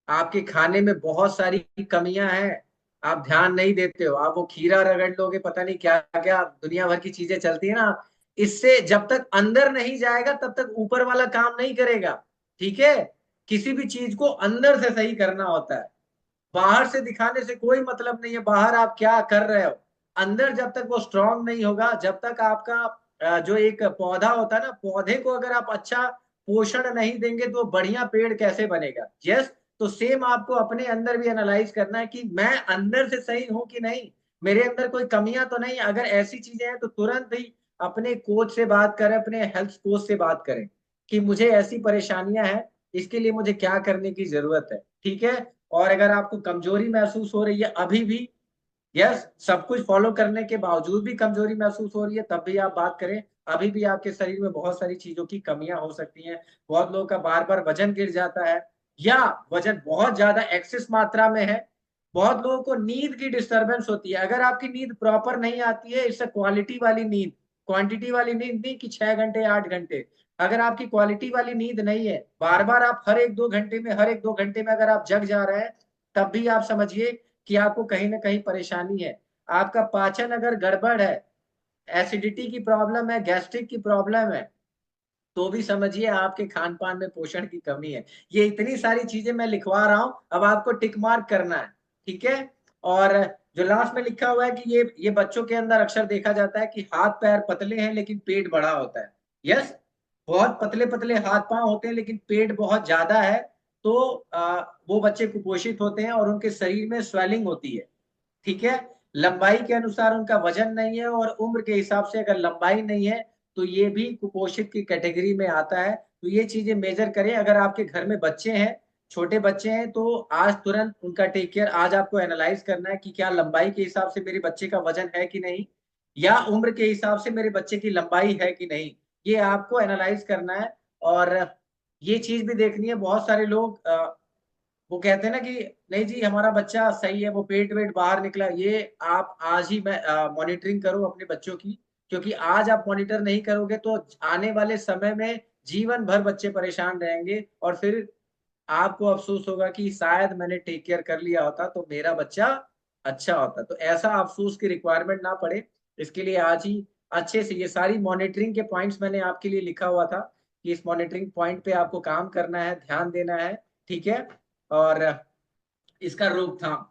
Speaker 2: आपके खाने में बहुत सारी कमियां हैं, आप ध्यान नहीं देते हो। आप वो खीरा रगड़ लोगे, पता नहीं क्या क्या दुनिया भर की चीजें चलती है ना, इससे जब तक अंदर नहीं जाएगा तब तक ऊपर वाला काम नहीं करेगा। ठीक है, किसी भी चीज को अंदर से सही करना होता है, बाहर से दिखाने से कोई मतलब नहीं है बाहर आप क्या कर रहे हो। अंदर जब तक वो स्ट्रांग नहीं होगा, जब तक आपका जो एक पौधा होता है ना, पौधे को अगर आप अच्छा पोषण नहीं देंगे तो बढ़िया पेड़ कैसे बनेगा। यस, तो सेम आपको अपने अंदर भी एनालाइज करना है कि मैं अंदर से सही हूं कि नहीं, मेरे अंदर कोई कमियां तो नहीं। अगर ऐसी चीजें हैं तो तुरंत ही अपने कोच से बात करें, अपने हेल्थ कोच से बात करें कि मुझे ऐसी परेशानियां हैं, इसके लिए मुझे क्या करने की जरूरत है। ठीक है, और अगर आपको कमजोरी महसूस हो रही है अभी भी, यस, सब कुछ फॉलो करने के बावजूद भी कमजोरी महसूस हो रही है, तब भी आप बात करें। अभी भी आपके शरीर में बहुत सारी चीजों की कमियां हो सकती हैं। बहुत लोगों का बार बार वजन गिर जाता है, या वजन बहुत ज्यादा एक्सेस मात्रा में है। बहुत लोगों को नींद की डिस्टरबेंस होती है। अगर आपकी नींद प्रॉपर नहीं आती है, इससे क्वालिटी वाली नींद, क्वांटिटी वाली नींद नहीं कि 6 घंटे 8 घंटे। अगर आपकी क्वालिटी वाली नींद नहीं है, बार बार आप हर एक दो घंटे में, हर एक दो घंटे में अगर आप जग जा रहे हैं, तब भी आप समझिए कि आपको कहीं ना कहीं परेशानी है। आपका पाचन अगर गड़बड़ है, एसिडिटी की प्रॉब्लम है, गैस्ट्रिक की प्रॉब्लम है, तो भी समझिए आपके खान पान में पोषण की कमी है। ये इतनी सारी चीजें मैं लिखवा रहा हूं, अब आपको टिक मार्क करना है। ठीक है, और जो लास्ट में लिखा हुआ है कि ये बच्चों के अंदर अक्सर देखा जाता है कि हाथ पैर पतले हैं लेकिन पेट बड़ा होता है। यस, बहुत पतले पतले हाथ पांव होते हैं लेकिन पेट बहुत ज्यादा है, तो वो बच्चे कुपोषित होते हैं और उनके शरीर में स्वेलिंग होती है। ठीक है, लंबाई के अनुसार उनका वजन नहीं है, और उम्र के हिसाब से अगर लंबाई नहीं है तो ये भी कुपोषित की कैटेगरी में आता है। तो ये चीजें मेजर करें। अगर आपके घर में बच्चे हैं, छोटे बच्चे हैं, तो आज तुरंत उनका टेक केयर। आज आपको एनालाइज करना है कि क्या लंबाई के हिसाब से मेरे बच्चे का वजन है कि नहीं, या उम्र के हिसाब से मेरे बच्चे की लंबाई है कि नहीं, ये आपको एनालाइज करना है। और ये चीज भी देखनी है, बहुत सारे लोग वो कहते हैं ना कि नहीं जी हमारा बच्चा सही है, वो पेट वेट बाहर निकला। ये आप आज ही मॉनिटरिंग करो अपने बच्चों की, क्योंकि आज आप मॉनिटर नहीं करोगे तो आने वाले समय में जीवन भर बच्चे परेशान रहेंगे, और फिर आपको अफसोस होगा कि शायद मैंने टेक केयर कर लिया होता तो मेरा बच्चा अच्छा होता। तो ऐसा अफसोस की रिक्वायरमेंट ना पड़े, इसके लिए आज ही अच्छे से ये सारी मॉनिटरिंग के पॉइंट्स मैंने आपके लिए लिखा हुआ था कि इस मॉनिटरिंग पॉइंट पे आपको काम करना है, ध्यान देना है। ठीक है, और इसका रोकथाम,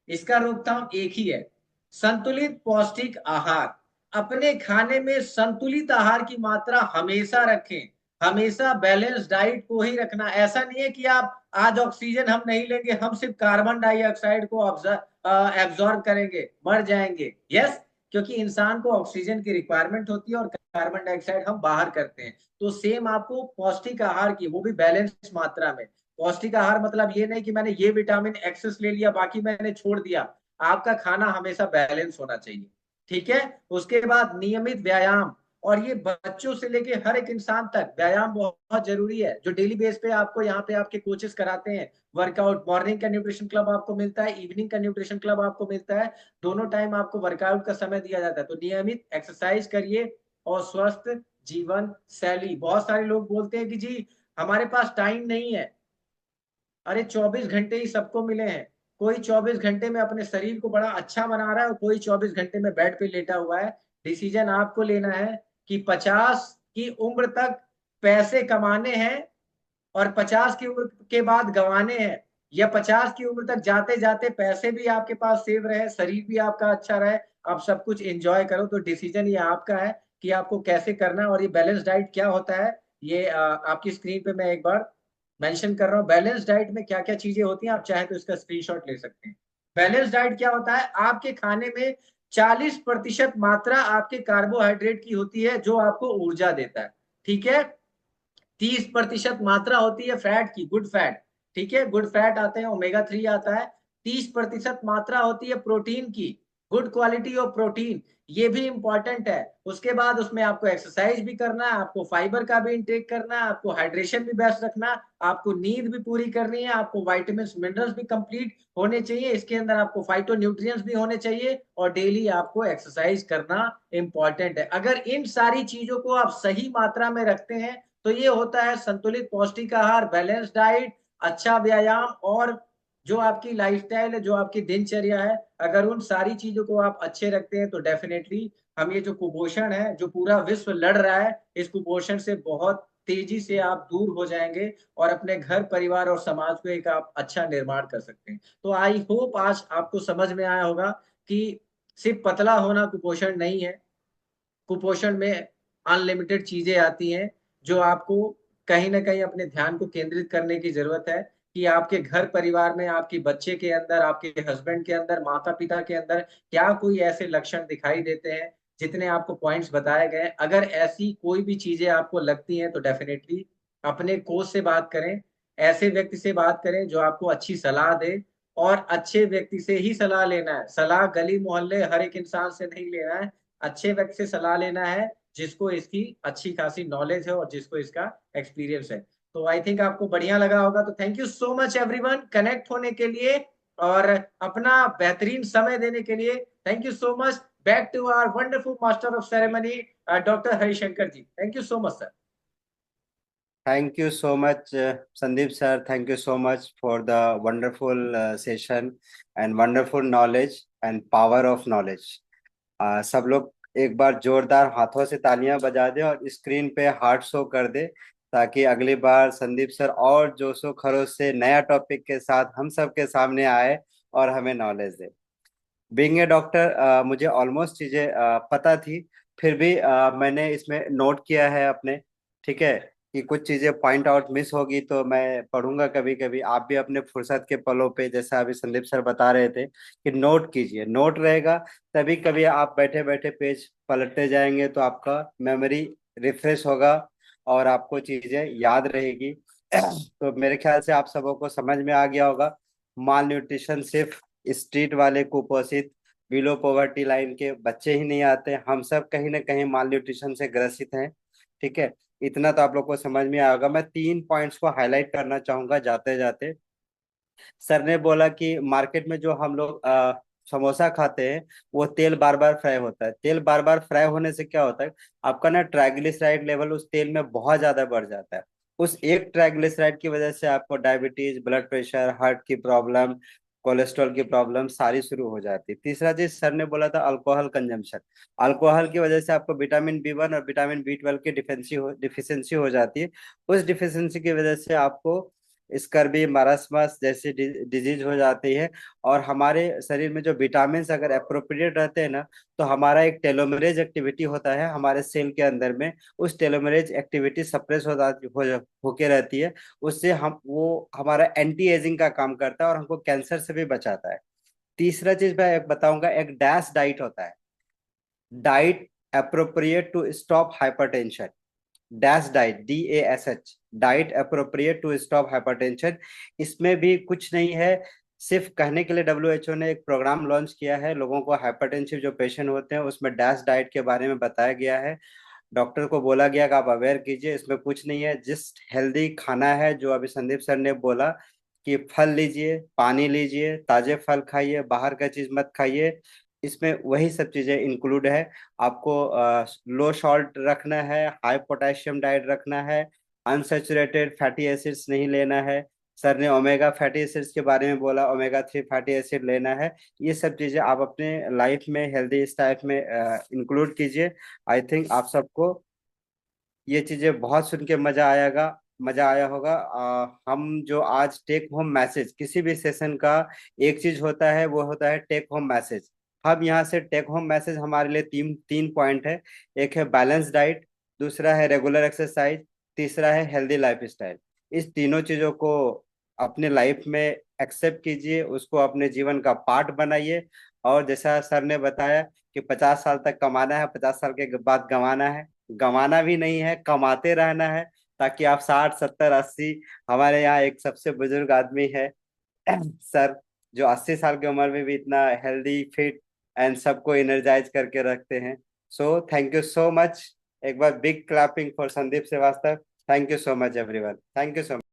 Speaker 2: इसका रोकथाम एक ही है, संतुलित पौष्टिक आहार। अपने खाने में संतुलित आहार की मात्रा हमेशा रखें, हमेशा बैलेंस डाइट को ही रखना। ऐसा नहीं है कि आप आज ऑक्सीजन हम नहीं लेंगे, हम सिर्फ कार्बन डाइऑक्साइड को एब्जॉर्ब करेंगे, मर जाएंगे। यस, क्योंकि इंसान को ऑक्सीजन की रिक्वायरमेंट होती है और कार्बन डाइऑक्साइड हम बाहर करते हैं। तो सेम आपको पौष्टिक आहार की, वो भी बैलेंस मात्रा में। पौष्टिक आहार मतलब ये नहीं कि मैंने ये विटामिन एक्सेस ले लिया बाकी मैंने छोड़ दिया। आपका खाना हमेशा बैलेंस होना चाहिए। ठीक है, उसके बाद नियमित व्यायाम, और ये बच्चों से लेके हर एक इंसान तक व्यायाम बहुत जरूरी है, जो डेली बेस पे आपको यहाँ पे आपके कोचेस कराते हैं। वर्कआउट, मॉर्निंग का न्यूट्रिशन क्लब आपको मिलता है, इवनिंग का न्यूट्रिशन क्लब आपको मिलता है, दोनों टाइम आपको वर्कआउट का समय दिया जाता है। तो नियमित एक्सरसाइज करिए और स्वस्थ जीवन शैली। बहुत सारे लोग बोलते हैं कि जी हमारे पास टाइम नहीं है। अरे 24 घंटे ही सबको मिले हैं। कोई 24 घंटे में अपने शरीर को बड़ा अच्छा बना रहा है और कोई 24 घंटे में बेड पे लेटा हुआ है। डिसीजन आपको लेना है कि 50 की उम्र तक पैसे कमाने हैं और 50 की उम्र के बाद गंवाने हैं, या 50 की उम्र तक जाते जाते पैसे भी आपके पास सेव रहे, शरीर भी आपका अच्छा रहे, आप सब कुछ एंजॉय करो। तो डिसीजन ये आपका है कि आपको कैसे करना है। और ये बैलेंस डाइट क्या होता है, ये आपकी स्क्रीन पे मैं एक बार मेंशन कर रहा हूँ। बैलेंस डाइट में क्या क्या चीजें होती हैं, आप चाहे तो इसका स्क्रीनशॉट ले सकते हैं। बैलेंस डाइट क्या होता है, आपके खाने में 40% मात्रा आपके कार्बोहाइड्रेट की होती है जो आपको ऊर्जा देता है। ठीक है, 30% मात्रा होती है फैट की, गुड फैट। ठीक है, गुड फैट आते हैं, ओमेगा 3 आता है। 30% मात्रा होती है प्रोटीन की, गुड क्वालिटी ऑफ प्रोटीन, ये भी इंपॉर्टेंट है। उसके बाद उसमें आपको एक्सरसाइज भी करना है, आपको फाइबर का भी इंटेक करना है, आपको हाइड्रेशन भी बेस्ट रखना, आपको नींद भी पूरी करनी है, आपको वाइटामिन मिनरल्स भी कंप्लीट होने चाहिए, इसके अंदर आपको फाइटो न्यूट्रिएंट्स भी होने चाहिए, और डेली आपको एक्सरसाइज करना इंपॉर्टेंट है। अगर इन सारी चीजों को आप सही मात्रा में रखते हैं तो ये होता है संतुलित पौष्टिक आहार, बैलेंस डाइट, अच्छा व्यायाम, और जो आपकी लाइफस्टाइल है, जो आपकी दिनचर्या है, अगर उन सारी चीजों को आप अच्छे रखते हैं तो डेफिनेटली हम ये जो कुपोषण है, जो पूरा विश्व लड़ रहा है, इस कुपोषण से बहुत तेजी से आप दूर हो जाएंगे और अपने घर परिवार और समाज को एक आप अच्छा निर्माण कर सकते हैं। तो आई होप आज आपको समझ में आया होगा कि सिर्फ पतला होना कुपोषण नहीं है। कुपोषण में अनलिमिटेड चीजें आती हैं, जो आपको कहीं ना कहीं अपने ध्यान को केंद्रित करने की जरूरत है कि आपके घर परिवार में, आपके बच्चे के अंदर, आपके हस्बैंड के अंदर, माता पिता के अंदर क्या कोई ऐसे लक्षण दिखाई देते हैं जितने आपको पॉइंट्स बताए गए। अगर ऐसी कोई भी चीजें आपको लगती हैं तो डेफिनेटली अपने कोच से बात करें, ऐसे व्यक्ति से बात करें जो आपको अच्छी सलाह दे, और अच्छे व्यक्ति से ही सलाह लेना है। सलाह गली मोहल्ले हर एक इंसान से नहीं लेना है, अच्छे व्यक्ति से सलाह लेना है जिसको इसकी अच्छी खासी नॉलेज है और जिसको इसका एक्सपीरियंस है। तो आई थिंक आपको बढ़िया लगा होगा। तो thank you so much everyone connect होने के लिए और अपना बेहतरीन समय देने के लिए। Thank you so much. Back to our wonderful master of ceremony doctor Harishankar ji. Thank you so much sir.
Speaker 1: Thank you so much, Sandeep sir. Thank you so much for the wonderful session and wonderful knowledge and power of knowledge. सब लोग एक बार जोरदार हाथों से तालियां बजा दें और स्क्रीन पे हार्ट शो कर दे, ताकि अगली बार संदीप सर और जोशो खरोश से नया टॉपिक के साथ हम सबके सामने आए और हमें knowledge they. Being a doctor मुझे ऑलमोस्ट चीजें पता थी, फिर भी मैंने इसमें नोट किया है अपने। ठीक है, कि कुछ चीजें पॉइंट आउट मिस होगी तो मैं पढ़ूंगा कभी कभी। आप भी अपने फुर्सत के पलों पे, जैसा अभी संदीप सर बता रहे थे, कि नोट कीजिए। नोट रहेगा तभी कभी आप बैठे बैठे पेज पलटते जाएंगे तो आपका मेमोरी रिफ्रेश होगा और आपको चीजें याद रहेगी। तो मेरे ख्याल से आप सबों को समझ में आ गया होगा, माल न्यूट्रिशन सिर्फ स्ट्रीट वाले कुपोषित बिलो पॉवर्टी लाइन के बच्चे ही नहीं आते, हम सब कहीं ना कहीं माल न्यूट्रिशन से ग्रसित हैं। ठीक है, इतना तो आप लोग को समझ में आएगा। मैं 3 पॉइंट्स को हाईलाइट करना चाहूंगा जाते जाते। सर ने बोला कि मार्केट में जो हम लोग समोसा खाते हैं, वो तेल बार बार फ्राई होता है। तेल बार बार फ्राई होने से क्या होता है, आपका ना ट्राइग्लिसराइड लेवल उस तेल में बहुत ज्यादा बढ़ जाता है। उस एक ट्राइग्लिसराइड की वजह से आपको डायबिटीज, ब्लड प्रेशर, हार्ट की प्रॉब्लम, कोलेस्ट्रॉल की प्रॉब्लम सारी शुरू हो जाती है। तीसरा चीज सर ने बोला था अल्कोहल कंजम्पशन। अल्कोहल की वजह से आपको विटामिन बी 1 और विटामिन बी 12 की डिफिशियंसी हो जाती है। उस डिफिशियंसी की वजह से आपको स्कर्वी, मरासमस जैसी डिजीज हो जाती है। और हमारे शरीर में जो विटामिन अगर अप्रोप्रिएट रहते हैं ना, तो हमारा एक टेलोमरेज एक्टिविटी होता है हमारे सेल के अंदर में। उस टेलोमरेज एक्टिविटी सप्रेस होके रहती है। उससे हम वो हमारा एंटी एजिंग का काम करता है और हमको कैंसर से भी बचाता है। तीसरा चीज मैं एक बताऊंगा, एक डैश डाइट होता है। Diet appropriate to stop hypertension. Dash diet, DASH, diet appropriate to stop hypertension. इसमें भी कुछ नहीं है, सिर्फ कहने के लिए WHO ने एक प्रोग्राम लॉन्च किया है। लोगों को हाइपरटेंसिव जो पेशेंट होते हैं उसमें डैश डाइट के बारे में बताया गया है। डॉक्टर को बोला गया कि आप अवेयर कीजिए, इसमें कुछ नहीं है। जिस हेल्दी खाना है, जो अभी संदीप सर ने बोला कि फल लीजिए, पानी लीजिए, ताजे फल खाइए, बाहर का चीज मत खाइए, इसमें वही सब चीजें इंक्लूड है। आपको लो सॉल्ट रखना है, हाई पोटेशियम डाइट रखना है, अनसेचुरेटेड फैटी एसिड्स नहीं लेना है। सर ने ओमेगा फैटी एसिड्स के बारे में बोला, ओमेगा 3 फैटी एसिड लेना है। ये सब चीजें आप अपने लाइफ में, हेल्दी स्टाइल में इंक्लूड कीजिए। आई थिंक आप सबको ये चीजें बहुत सुन के मजा आया होगा। हम जो आज टेक होम मैसेज, किसी भी सेशन का एक चीज होता है, वो होता है टेक होम मैसेज। हम यहाँ से टेक होम मैसेज हमारे लिए तीन तीन पॉइंट है। एक है बैलेंस डाइट, दूसरा है रेगुलर एक्सरसाइज, तीसरा है हेल्दी लाइफ स्टाइल। इस तीनों चीजों को अपने लाइफ में एक्सेप्ट कीजिए, उसको अपने जीवन का पार्ट बनाइए। और जैसा सर ने बताया कि 50 साल तक कमाना है, 50 साल के बाद गंवाना है। गंवाना भी नहीं है, कमाते रहना है, ताकि आप 60, 70, 80। हमारे यहाँ एक सबसे बुजुर्ग आदमी है सर, जो 80 साल की उम्र में भी इतना हेल्दी, फिट एंड सबको एनर्जाइज करके रखते हैं। So thank you so much. एक बार big clapping for Sandeep Srivastava. Thank you so much everyone. Thank you so much.